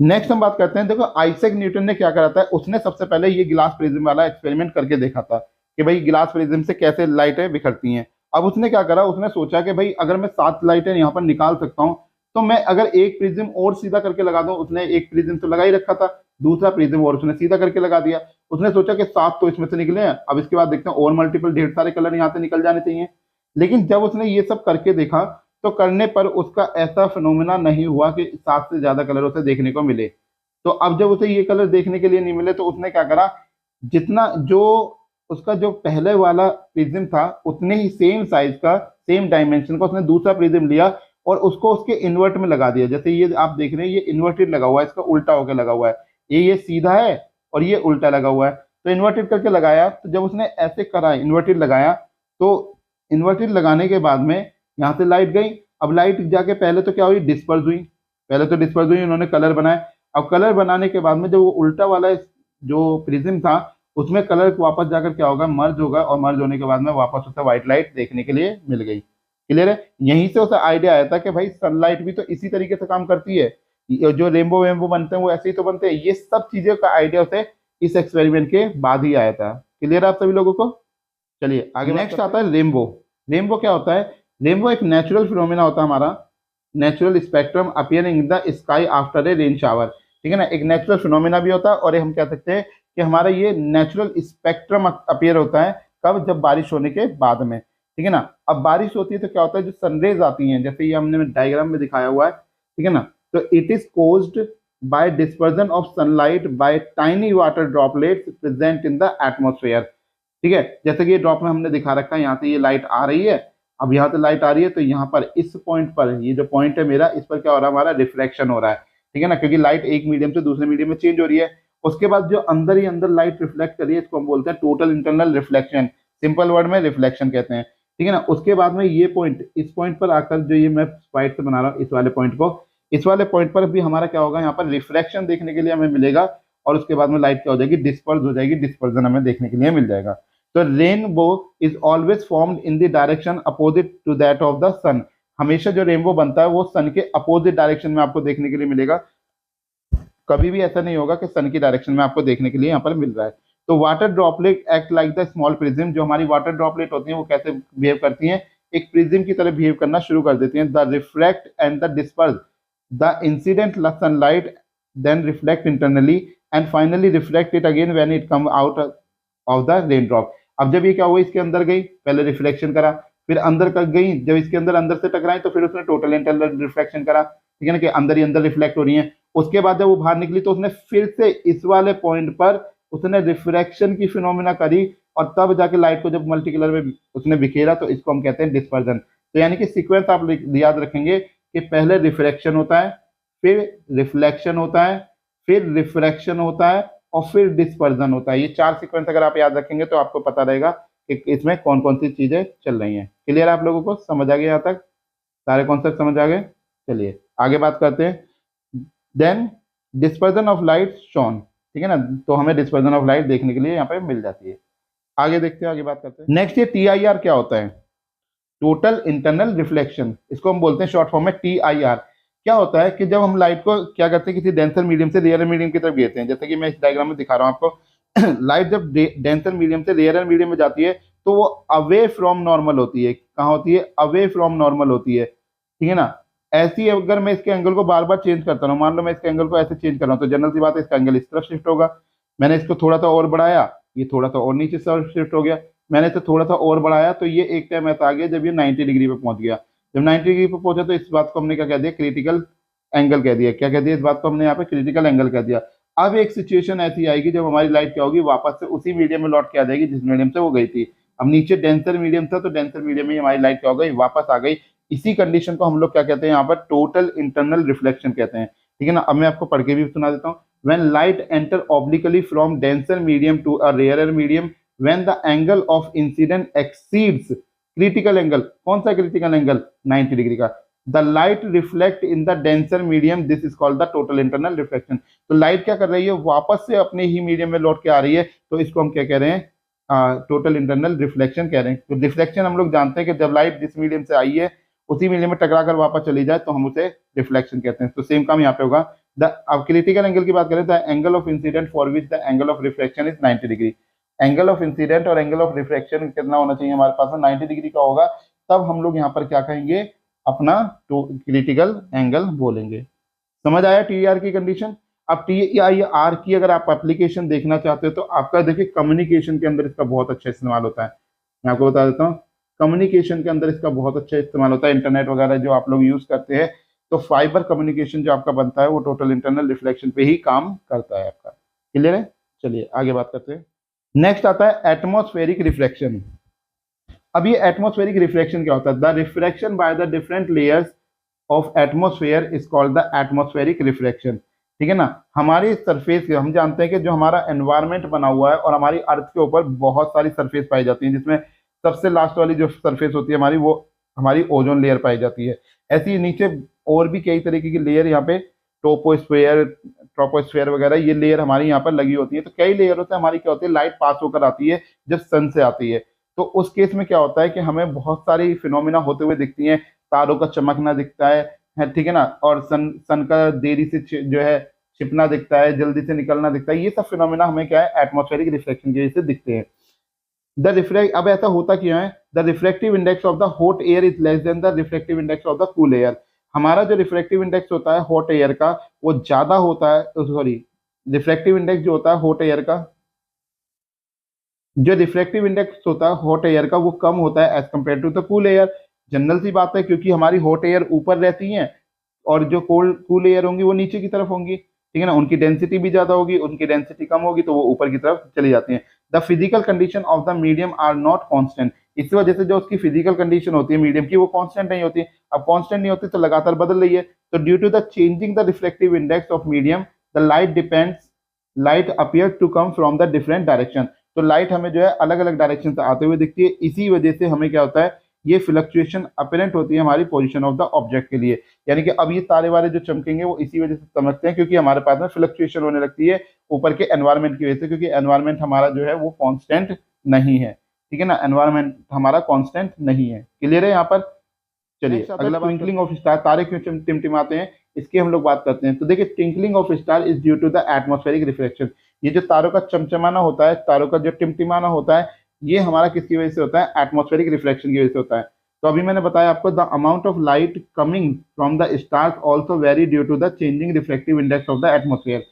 नेक्स्ट हम बात करते हैं, देखो आइजैक न्यूटन ने क्या करा था, उसने सबसे पहले ये ग्लास प्रिज्म वाला एक्सपेरिमेंट करके देखा था कि भाई ग्लास प्रिज्म से कैसे लाइटें बिखरती हैं। अब उसने क्या करा, उसने सोचा कि भाई अगर मैं 7 लाइटें यहाँ पर निकाल सकता हूँ तो मैं अगर एक प्रिज्म और सीधा करके लगा दूं, उसने एक प्रिज्म तो लगा ही रखा था, दूसरा प्रिज्म और उसने सीधा करके लगा दिया। उसने सोचा कि 7 तो इसमें से निकले हैं, अब इसके बाद देखते हैं और मल्टीपल ढेर सारे कलर यहाँ से निकल जाने चाहिए। लेकिन जब उसने ये सब करके देखा तो करने पर उसका ऐसा फिनोमेना नहीं हुआ कि 7 से ज्यादा कलर उसे देखने को मिले। तो अब जब उसे ये कलर देखने के लिए नहीं मिले तो उसने क्या करा, जितना जो उसका जो पहले वाला प्रिज्म था उतने ही सेम साइज का, सेम डायमेंशन का उसने दूसरा प्रिज्म लिया और उसको उसके इन्वर्ट में लगा दिया। जैसे ये आप देख रहे हैं ये इन्वर्टेड लगा हुआ है, इसका उल्टा होकर लगा हुआ है, ये सीधा है और ये उल्टा लगा हुआ है। तो इन्वर्टेड करके लगाया, तो जब उसने ऐसे करा इन्वर्टेड लगाया तो इन्वर्टेड लगाने के बाद में यहाँ से लाइट गई। अब लाइट जाके पहले तो क्या हुई, डिस्पर्स हुई, पहले तो डिस्पर्स हुई, उन्होंने कलर बनाए। अब कलर बनाने के बाद में जो वो उल्टा वाला जो प्रिज्म था उसमें कलर वापस जाकर क्या होगा, मर्ज होगा, और मर्ज होने के बाद में वापस उसे व्हाइट लाइट देखने के लिए मिल गई। क्लियर है, यहीं से उसे आइडिया आया था कि भाई सनलाइट भी तो इसी तरीके से काम करती है, जो रेनबो वेम्बो बनते हैं वो ऐसे ही तो बनते हैं। ये सब चीजों का आइडिया उसे इस एक्सपेरिमेंट के बाद ही आया था। क्लियर है आप सभी लोगों को। चलिए आगे, नेक्स्ट आता है रेनबो। रेनबो क्या होता है? रेनबो एक नेचुरल फिनोमेना होता है हमारा, natural spectrum appearing in the sky after a rain shower. ठीक है ना, एक नेचुरल फिनोमेना भी होता है और हम कह सकते हैं कि हमारा ये नेचुरल स्पेक्ट्रम अपीयर होता है कब? जब बारिश होने के बाद में। ठीक है ना, अब बारिश होती है तो क्या होता है, जो सनरेज आती हैं, जैसे ये हमने डायग्राम में दिखाया हुआ है, ठीक है ना, तो it is caused by dispersion of sunlight bye tiny water droplets present in the atmosphere. ठीक है, जैसे कि ये ड्रॉप में हमने दिखा रखा है, यहाँ से ये लाइट आ रही है, अब यहाँ से लाइट आ रही है तो यहाँ पर इस पॉइंट पर, ये जो पॉइंट है मेरा, इस पर क्या हो रहा है? हमारा रिफ्लेक्शन हो रहा है। ठीक है ना, क्योंकि लाइट एक मीडियम से दूसरे मीडियम में चेंज हो रही है। उसके बाद जो अंदर ही अंदर लाइट रिफ्लेक्ट कर रही है, इसको हम बोलते हैं total internal reflection, simple word में रिफ्लेक्शन कहते हैं। ठीक है ना, उसके बाद में ये पॉइंट, इस पॉइंट पर आकर, जो ये मैं स्पाइट से बना रहा हूँ इस वाले पॉइंट को, इस वाले पॉइंट पर भी हमारा क्या होगा? यहाँ पर रिफ्लेक्शन देखने के लिए हमें मिलेगा, और उसके बाद में लाइट क्या हो जाएगी? डिस्पर्स हो जाएगी, डिस्पर्जन हमें देखने के लिए मिल जाएगा। तो rainbow is always formed in the direction opposite to that of the sun. हमेशा जो रेनबो बनता है वो सन के अपोजिट डायरेक्शन में आपको देखने के लिए मिलेगा, कभी भी ऐसा नहीं होगा कि सन की डायरेक्शन में आपको देखने के लिए यहाँ पर मिल रहा है। तो water droplet act like the small prism, जो हमारी वाटर ड्रॉपलेट होती है वो कैसे बिहेव करती हैं? एक प्रिज्म की तरह बिहेव करना शुरू कर देती हैं। The refract and the disperse the incident sunlight, then reflect internally and finally reflect it again when it come out of the rain drop. अब जब ये क्या हुआ, इसके अंदर गई, पहले रिफ्लेक्शन करा, फिर अंदर कर गई, जब इसके अंदर अंदर से टकराई तो फिर उसने टोटल इंटरनल रिफ्लेक्शन करा। ठीक है ना, कि अंदर ही अंदर रिफ्लेक्ट हो रही है। उसके बाद जब वो बाहर निकली तो उसने फिर से इस वाले पॉइंट पर उसने रिफ्रैक्शन की फिनोमिना करी, और तब जाके लाइट को जब मल्टी कलर में उसने बिखेरा तो इसको हम कहते हैं डिस्पर्जन। तो यानी कि सीक्वेंस आप याद रखेंगे कि पहले रिफ्रैक्शन होता है, फिर रिफ्लेक्शन होता है, फिर रिफ्रैक्शन होता है, और फिर डिस्पर्जन होता है। ये चार सीक्वेंस अगर आप याद रखेंगे तो आपको पता रहेगा कि इसमें कौन कौन सी चीजें चल रही हैं। क्लियर आप लोगों को समझ आ गया? यहाँ तक सारे कॉन्सेप्ट समझ आ गए? चलिए आगे बात करते हैं। Then dispersion of light shown. ठीक है ना, तो हमें डिस्पर्जन ऑफ लाइट देखने के लिए यहाँ पे मिल जाती है। आगे देखते हैं, आगे बात करते हैं। नेक्स्ट ये TIR क्या होता है? टोटल इंटरनल रिफ्लेक्शन, इसको हम बोलते हैं शॉर्ट फॉर्म में TIR। क्या होता है कि जब हम लाइट को क्या करते हैं, किसी डेंसर मीडियम से रेयर मीडियम की तरफ गिरते हैं, जैसे कि मैं इस डायग्राम में दिखा रहा हूँ आपको लाइट जब डेंसर मीडियम से रेयर मीडियम में जाती है तो वो अवे फ्रॉम नॉर्मल होती है। कहाँ होती है? अवे फ्रॉम नॉर्मल होती है। ठीक है ना, ऐसी अगर मैं इसके एंगल को बार बार चेंज करता हूँ, मान लो मैं इसके एंगल को ऐसे चेंज कर रहा हूँ, तो जनरल सी बात है इसका एंगल इस तरफ शिफ्ट होगा। मैंने इसको थोड़ा सा और बढ़ाया, ये थोड़ा सा और नीचे शिफ्ट हो गया। मैंने इसे थोड़ा सा और बढ़ाया तो ये एक टाइम ऐसा आ गया जब ये 90 डिग्री पे पहुंच गया। जब 90 डिग्री पे पहुंचा तो इस बात को हमने क्या कह दिया? क्रिटिकल एंगल कह दिया। क्या कह दिया? इस बात को हमने यहाँ पे क्रिटिकल एंगल कह दिया। अब एक सिचुएशन ऐसी आएगी जब हमारी लाइट क्या होगी? वापस से उसी मीडियम में लौट के आ जाएगी जिस मीडियम से वो गई थी। अब नीचे डेंसर मीडियम था तो डेंसर मीडियम में हमारी लाइट क्या हो गई? वापस आ गई। इसी कंडीशन को हम लोग क्या कहते हैं यहाँ पर? टोटल इंटरनल रिफ्लेक्शन कहते हैं। ठीक है ना, अब मैं आपको पढ़ के भी सुना देता हूँ। When light enter obliquely from denser medium to a rarer medium, when the angle of incident exceeds critical angle, कौन सा critical angle? 90 डिग्री का। The light reflect in the denser medium, this is called the total internal reflection। तो light क्या कर रही है? वापस से अपने ही मीडियम में लौट के आ रही है, तो इसको हम क्या कह रहे हैं? टोटल इंटरनल रिफ्लेक्शन कह रहे हैं। तो रिफ्लेक्शन हम लोग जानते हैं कि जब लाइट जिस मीडियम से आई है उसी मीडियम में टकरा कर वापस चली जाए तो हम उसे रिफ्लेक्शन कहते हैं। तो सेम काम यहाँ पे होगा। अब क्रिटिकल एंगल की बात करें, the angle of incident for which the angle of reflection is 90 degree. Angle of incidence और एंगल ऑफ रिफ्लेक्शन कितना होना चाहिए हमारे पास में? 90 डिग्री का होगा। तब हम लोग यहाँ पर क्या कहेंगे? अपना क्रिटिकल एंगल बोलेंगे। समझ आया TIR की कंडीशन? अब TIR की अगर आप एप्लीकेशन देखना चाहते हो तो आपका देखिए कम्युनिकेशन के अंदर इसका बहुत अच्छा इस्तेमाल होता है। मैं आपको बता देता हूँ, कम्युनिकेशन के अंदर इसका बहुत अच्छा इस्तेमाल होता है। इंटरनेट वगैरह जो आप लोग यूज करते हैं तो फाइबर कम्युनिकेशन जो आपका बनता है वो टोटल इंटरनल रिफ्लेक्शन पे ही काम करता है आपका। क्लियर है? चलिए आगे बात करते हैं। नेक्स्ट आता है एटमॉस्फेरिक रिफ्लेक्शन। अब ये एटमॉस्फेरिक रिफ्लेक्शन क्या होता है? The reflection by the different layers of atmosphere is called the atmospheric reflection. ठीक है ना, हमारी सरफेस, हम जानते हैं कि जो हमारा एनवायरनमेंट बना हुआ है और हमारी अर्थ के ऊपर बहुत सारी सरफेस पाई जाती है, जिसमें सबसे लास्ट वाली जो सरफेस होती है हमारी, वो हमारी ओजोन लेयर पाई जाती है। ऐसी नीचे और भी कई तरीके की लेयर यहाँ पे, टोपोस्फेयर, ट्रोपोस्फेयर वगैरह, ये लेयर हमारी यहाँ पर लगी होती है। तो कई लेयर होते हैं हमारी, क्या होती है? लाइट पास होकर आती है जब सन से आती है। तो उस केस में क्या होता है कि हमें बहुत सारी फिनोमिना होते हुए दिखती हैं। तारों का चमकना दिखता है, ठीक है ना, और सन का देरी से जो है छिपना दिखता है, जल्दी से निकलना दिखता है। ये सब फिनोमिना हमें क्या है? एटमॉस्फेरिक रिफ्लेक्शन की वजह से दिखते हैं। द रिफ्लेक्ट, अब ऐसा होता क्यों है, the reflective index of the hot air is less than the reflective index of the cool air. हमारा जो रिफ्लेक्टिव इंडेक्स होता है हॉट एयर का वो ज्यादा होता है, सॉरी, रिफ्लेक्टिव इंडेक्स जो होता है हॉट एयर का, जो रिफ्लेक्टिव इंडेक्स होता है हॉट एयर का वो कम होता है as compared to the cool air. General सी बात है, क्योंकि हमारी हॉट एयर ऊपर रहती है और जो कोल्ड कूल एयर होंगी वो नीचे की तरफ होंगी, ठीक है ना, उनकी डेंसिटी भी ज्यादा होगी, उनकी डेंसिटी कम होगी तो वो ऊपर की तरफ चली जाती हैं। The physical condition of the medium are not constant, इस वजह से जो उसकी फिजिकल कंडीशन होती है मीडियम की वो कांस्टेंट नहीं होती। अब कांस्टेंट नहीं होती तो लगातार बदल रही है, तो due to the changing the reflective index of medium the light depends, light appear to come from the different direction. तो लाइट हमें जो है अलग अलग डायरेक्शन से आते हुए दिखती है, इसी वजह से हमें क्या होता है, ये फ्लक्चुएशन अपरेंट होती है हमारी पोजीशन ऑफ द ऑब्जेक्ट के लिए। यानी कि अब ये तारे वारे जो चमकेंगे वो इसी वजह से चमकते हैं क्योंकि हमारे पास में फ्लक्चुएशन होने लगती है ऊपर के एनवायरमेंट की वजह से, क्योंकि एनवायरमेंट हमारा जो है वो कांस्टेंट नहीं है, ठीक है ना, एनवायरमेंट हमारा कांस्टेंट नहीं है। क्लियर है यहाँ पर? चलिए अगला, ट्विंकलिंग ऑफ स्टार, तारे क्यों टिमटिमाते हैं इसकी हम लोग बात करते हैं। तो देखिए, twinkling of star is due to the atmospheric reflection. ये जो तारों का चमचमाना होता है, तारों का जो टिमटिमाना होता है, ये हमारा किसकी वजह से होता है, एटमॉस्फेरिक रिफ्लेक्शन की वजह से होता है। तो अभी मैंने बताया आपको, the amount of light coming from the stars also vary due to the changing reflective index of the atmosphere.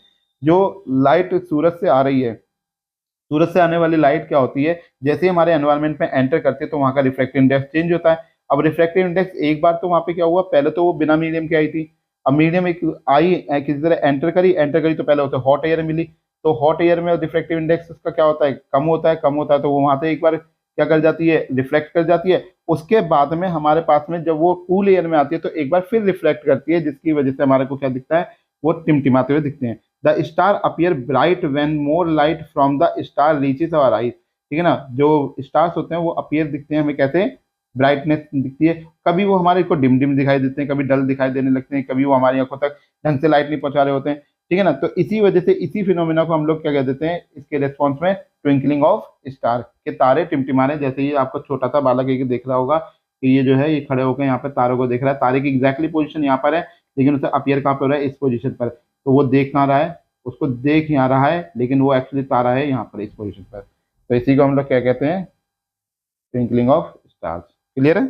जो लाइट सूरज से आ रही है, सूरज से आने वाली लाइट क्या होती है, जैसे ही हमारे एनवायरमेंट में एंटर करती है तो वहाँ का रिफ्लेक्टिव इंडेक्स चेंज होता है। अब रिफ्लेक्टिव इंडेक्स एक बार तो वहाँ पे क्या हुआ, पहले तो वो बिना मीडियम के आई थी, अब मीडियम एक आई किसी तरह एंटर करी तो पहले होता है हॉट एयर मिली, तो हॉट एयर में रिफ्लेक्टिव इंडेक्स उसका क्या होता है, कम होता है तो वो वहाँ से एक बार क्या कर जाती है, रिफ्लेक्ट कर जाती है। उसके बाद में हमारे पास में जब वो कूल एयर में आती है तो एक बार फिर रिफ्लेक्ट करती है, जिसकी वजह से हमारे को क्या दिखता है, वो टिमटिमाते हुए दिखते हैं। The star appear bright when more light from the star reaches our eyes, ठीक है ना, जो स्टार्स होते हैं वो अपीयर दिखते हैं हमें, कहते हैं ब्राइटनेस दिखती है। कभी वो हमारे को डिम डिम दिखाई देते हैं, कभी डल दिखाई देने लगते हैं, कभी वो हमारी आंखों तक ढंग से लाइट नहीं पहुंचा रहे होते हैं, ठीक है ना। तो इसी वजह से, इसी फिनोमिना को हम लोग क्या कह देते हैं इसके रेस्पॉन्स में, ट्विंकलिंग ऑफ स्टार, के तारे टिमटिमाने। जैसे ही आपको छोटा सा बालक एक देख रहा होगा कि ये जो है ये खड़े होकर यहाँ पे तारों को देख रहा है, तारे की एग्जैक्टली पोजीशन यहाँ पर है, लेकिन उसे अपीयर कहाँ पे हो रहा है, इस पोजीशन पर। तो वो देख कहाँ रहा है, उसको देख यहाँ रहा है, लेकिन वो एक्चुअली तारा है यहाँ पर इस पोजीशन पर। तो इसी को हम लोग क्या कहते हैं, ट्विंकलिंग ऑफ स्टार्स। क्लियर है?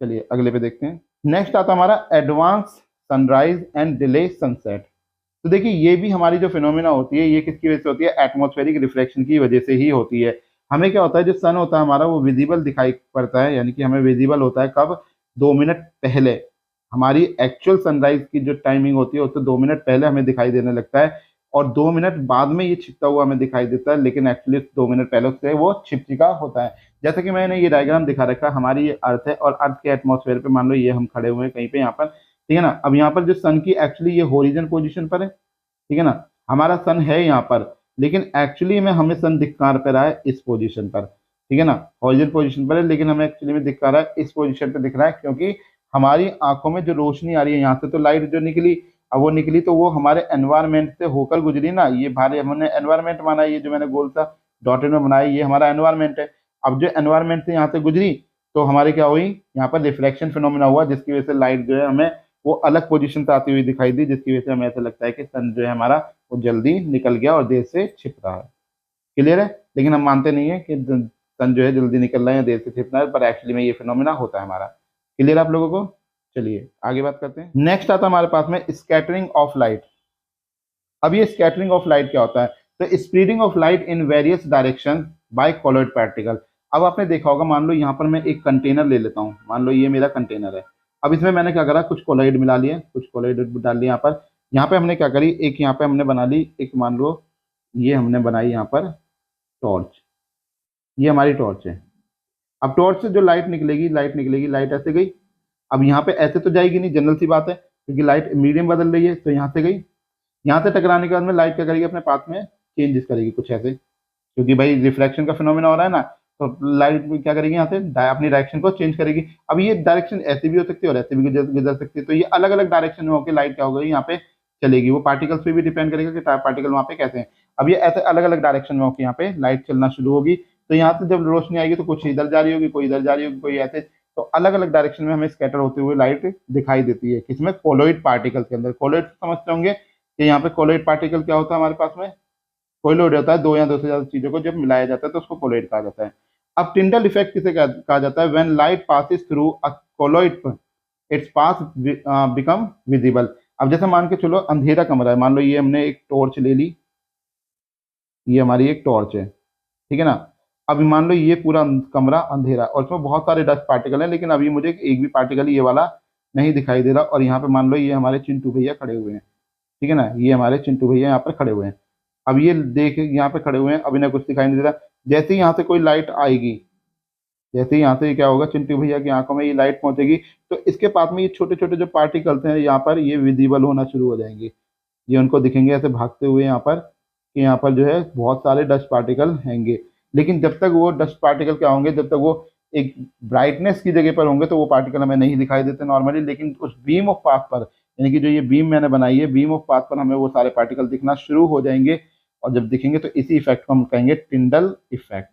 चलिए अगले पे देखते हैं। नेक्स्ट आता हमारा advance sunrise and delay sunset. तो देखिए, ये भी हमारी जो फिनोमिना होती है ये किसकी वजह से होती है, एटमॉस्फेरिक रिफ्लेक्शन की वजह से ही होती है। हमें क्या होता है, जो सन होता है हमारा वो विजिबल दिखाई पड़ता है, यानी कि हमें विजिबल होता है कब, 2 मिनट पहले। हमारी एक्चुअल सनराइज की जो टाइमिंग होती है उससे 2 मिनट पहले हमें दिखाई देने लगता है, और 2 मिनट बाद में ये छिपता हुआ हमें दिखाई देता है, लेकिन एक्चुअली 2 मिनट पहले उससे वो छिप चुका होता है। जैसे कि मैंने ये डायग्राम दिखा रखा है, हमारी ये अर्थ है और अर्थ के एटमॉस्फेयर पे मान लो ये हम खड़े हुए हैं कहीं पे यहाँ पर, ठीक है ना। अब यहाँ पर जो सन की एक्चुअली ये होरिजन पोजीशन पर है, ठीक है ना, हमारा सन है यहाँ पर, लेकिन एक्चुअली में हमें सन दिख कहाँ पे रहा है, इस पोजीशन पर, ठीक है ना, हॉरिजन पोजीशन पर है, लेकिन हमें एक्चुअली में दिख रहा है इस पोजीशन पे दिख रहा है, क्योंकि हमारी आंखों में जो रोशनी आ रही है यहाँ से, तो लाइट जो निकली, अब वो निकली तो वो हमारे एनवायरमेंट से होकर गुजरी ना, ये भारी हमने एनवायरमेंट माना, ये जो मैंने गोल सा डॉटेड में बनाया ये हमारा एनवायरमेंट है। अब जो एनवायरमेंट से यहाँ से गुजरी तो हमारी क्या हुई, यहाँ पर रिफ्लेक्शन फिनोमिना हुआ, जिसकी वजह से लाइट जो है हमें वो अलग पोजीशन से आती हुई दिखाई दी, जिसकी वजह से हमें ऐसा लगता है कि सन जो है हमारा वो जल्दी निकल गया और देर से छिप रहा है। क्लियर है? लेकिन हम मानते नहीं है कि सन जो है जल्दी निकल रहा है या देर से छिप रहा है, पर एक्चुअली में ये फिनोमिना होता है हमारा। क्लियर आप लोगों को? चलिए आगे बात करते हैं। नेक्स्ट आता है हमारे पास में स्कैटरिंग ऑफ लाइट। अब ये स्कैटरिंग ऑफ लाइट क्या होता है, तो spreading of light in various direction by collared particle. अब आपने देखा होगा, मान लो यहाँ पर मैं एक कंटेनर ले लेता हूँ, मान लो ये मेरा कंटेनर है। अब इसमें मैंने क्या करा, कुछ कोलाइड मिला लिए, कुछ कोलाइड डाल लिया यहाँ पर। यहाँ पे हमने क्या करी, एक यहाँ पे हमने बना ली, एक मान लो ये हमने बनाई यहाँ पर टॉर्च, ये हमारी टॉर्च है। अब टॉर्च से जो लाइट निकलेगी, लाइट ऐसे गई। अब यहाँ पे ऐसे तो जाएगी नहीं, जनरल सी बात है, क्योंकि लाइट मीडियम बदल रही है, तो यहाँ से गई, यहाँ से टकराने के बाद में लाइट क्या करेगी, अपने पाथ में चेंजेस करेगी कुछ ऐसे, क्योंकि भाई रिफ्लेक्शन का फिनोमेना हो रहा है ना, तो लाइट क्या करेगी, यहाँ से अपनी डायरेक्शन को चेंज करेगी। अब ये डायरेक्शन ऐसी भी हो सकती है और ऐसे भी गुजर सकती है, तो ये अलग अलग डायरेक्शन में होकर लाइट क्या होगी, यहाँ पे चलेगी। वो पार्टिकल्स पे भी डिपेंड करेगा कि पार्टिकल वहाँ पे कैसे हैं। अब ये ऐसे अलग अलग डायरेक्शन में होकर यहाँ पे लाइट चलना शुरू होगी, तो यहाँ से जब रोशनी आएगी तो कुछ इधर जा रही होगी, कोई इधर जा रही होगी, कोई ऐसे, तो अलग अलग डायरेक्शन में हमें स्कैटर होते हुए लाइट दिखाई देती है। किसमें? कोलोइड पार्टिकल के अंदर। कोलोइड समझते होंगे कि यहाँ पे कोलोइड पार्टिकल क्या होता है हमारे पास में, कोलोइड होता है दो या दो से ज्यादा चीजों को जब मिलाया जाता है तो उसको कोलोइड कहा जाता है। अब टिंडल इफेक्ट किसे कहा जाता है? When light passes through a colloid it's pass become visible. अब जैसे मान के चलो अंधेरा कमरा है, मान लो ये हमने एक टॉर्च ले ली, ये हमारी एक टॉर्च है, ठीक है ना। अभी मान लो ये पूरा कमरा अंधेरा और इसमें बहुत सारे डस्ट पार्टिकल हैं, लेकिन अभी मुझे एक भी पार्टिकल ये वाला नहीं दिखाई दे रहा। और यहाँ पे मान लो ये हमारे चिंटू भैया खड़े हुए हैं, ठीक है ना, ये हमारे चिंटू भैया यहाँ पर खड़े हुए हैं। अब ये देख यहाँ पे खड़े हुए हैं, अभी ना कुछ दिखाई नहीं दे रहा। जैसे ही यहाँ से कोई लाइट आएगी, जैसे ही यहाँ से क्या होगा, चिंटू भैया की आंखों में ये लाइट पहुंचेगी, तो इसके पास में ये छोटे छोटे जो पार्टिकल्स हैं यहाँ पर ये विजिबल होना शुरू हो जाएंगे। ये उनको दिखेंगे ऐसे भागते हुए यहाँ पर, कि यहाँ पर जो है बहुत सारे डस्ट पार्टिकल होंगे। लेकिन जब तक वो डस्ट पार्टिकल क्या होंगे, जब तक वो एक ब्राइटनेस की जगह पर होंगे तो वो पार्टिकल हमें नहीं दिखाई देते नॉर्मली। लेकिन उस बीम ऑफ पाथ पर, यानी कि जो ये बीम मैंने बनाई है, बीम ऑफ पाथ पर हमें वो सारे पार्टिकल दिखना शुरू हो जाएंगे। और जब दिखेंगे तो इसी इफेक्ट को हम कहेंगे टिंडल इफेक्ट,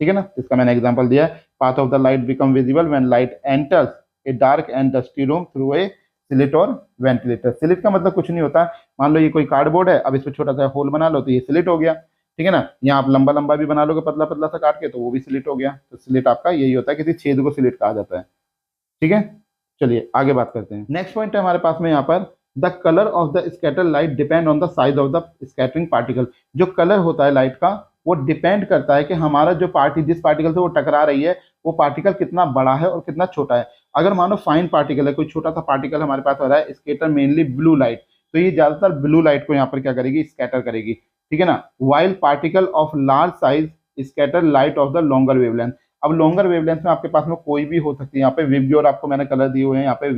ठीक है ना। इसका मैंने एग्जांपल दिया है, path of the light become visible when light enters a dark and dusty room through a slit और वेंटिलेटर। स्लिट का मतलब कुछ नहीं होता, मान लो ये कोई कार्डबोर्ड है, अब इसमें छोटा सा होल बना लो तो ये स्लिट हो गया, ठीक है ना। यहाँ आप लंबा लंबा भी बना लोगे पतला पतला सा काट के तो वो भी स्लिट हो गया। तो स्लिट आपका यही होता है, किसी छेद को स्लिट कहा जाता है, ठीक है। चलिए आगे बात करते हैं। नेक्स्ट पॉइंट है हमारे पास में यहाँ पर, the colour of the scatter light depend on the size of the scattering particle. जो कलर होता है लाइट का वो डिपेंड करता है कि हमारा जो जिस पार्टिकल से वो टकरा रही है वो पार्टिकल कितना बड़ा है और कितना छोटा है। अगर मानो फाइन पार्टिकल है, कोई छोटा सा पार्टिकल हमारे पास हो रहा है, स्केटर मेनली ब्लू लाइट, तो ये ज्यादातर ब्लू लाइट को यहाँ पर क्या करेगी, स्कैटर करेगी, ठीक है ना। While particle of large size scatter light of the longer wavelength. अब लॉन्गर वेवलेंथ में आपके पास में कोई भी हो सकती है, यहाँ पे विबग्योर आपको मैंने कलर दिए हुए हैं, यहाँ पे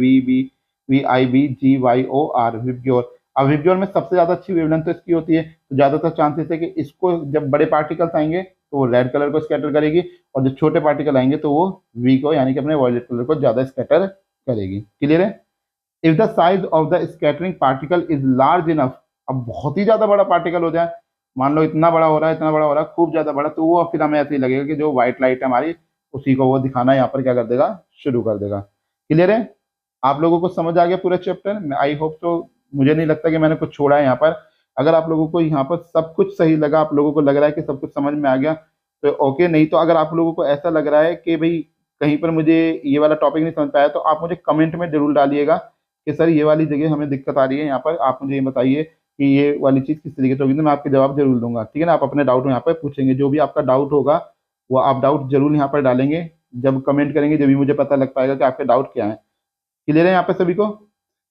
VIBGYOR विबग्योर। अब विबग्योर में सबसे ज्यादा अच्छी वेवलेंथ तो इसकी होती है, तो ज्यादातर चांसेस है कि इसको जब बड़े पार्टिकल्स आएंगे तो वो रेड कलर को स्कैटर करेगी, और जब छोटे पार्टिकल आएंगे तो वो वी को, यानी कि अपने वॉयलेट कलर को ज्यादा स्कैटर करेगी। क्लियर है? If the size of the scattering particle is large enough, अब बहुत ही ज्यादा बड़ा पार्टिकल हो जाए, मान लो इतना बड़ा हो रहा है, इतना बड़ा हो रहा है, खूब ज्यादा बड़ा, तो वो फिर हमें ऐसे ही लगेगा कि जो व्हाइट लाइट है हमारी उसी को वो दिखाना यहाँ पर क्या कर देगा, शुरू कर देगा। क्लियर है? आप लोगों को समझ आ गया पूरा चैप्टर? आई होप तो। मुझे नहीं लगता कि मैंने कुछ छोड़ा है यहाँ पर। अगर आप लोगों को यहाँ पर सब कुछ सही लगा, आप लोगों को लग रहा है कि सब कुछ समझ में आ गया, तो ओके। नहीं तो अगर आप लोगों को ऐसा लग रहा है कि भाई कहीं पर मुझे ये वाला टॉपिक नहीं समझ पाया, तो आप मुझे कमेंट में जरूर डालिएगा कि सर ये वाली जगह हमें दिक्कत आ रही है, यहाँ पर आप मुझे ये बताइए कि ये वाली चीज़ किस तरीके से होगी, तो मैं आपके जवाब जरूर दूंगा, ठीक है ना। आप अपने डाउट यहाँ पर पूछेंगे, जो भी आपका डाउट होगा वो आप डाउट जरूर यहाँ पर डालेंगे। जब कमेंट करेंगे जब भी मुझे पता लग पाएगा कि आपके डाउट क्या है। क्लियर है यहाँ पे सभी को?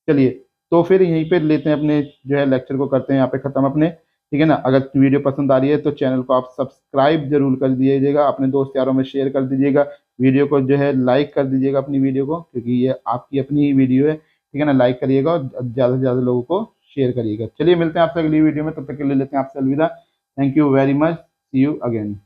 चलिए, तो फिर यहीं पे लेते हैं अपने जो है लेक्चर को, करते हैं यहाँ पे खत्म अपने, ठीक है ना। अगर वीडियो पसंद आ रही है तो चैनल को आप सब्सक्राइब जरूर कर दीजिएगा, अपने दोस्त यारों में शेयर कर दीजिएगा, वीडियो को जो है लाइक कर दीजिएगा अपनी वीडियो को, क्योंकि ये आपकी अपनी ही वीडियो है, ठीक है ना। लाइक करिएगा और ज़्यादा से ज़्यादा लोगों को शेयर करिएगा। चलिए मिलते हैं आपसे अगली वीडियो में, तब तक के लिए लेते हैं आपसे अलविदा। Thank you very much, see you again.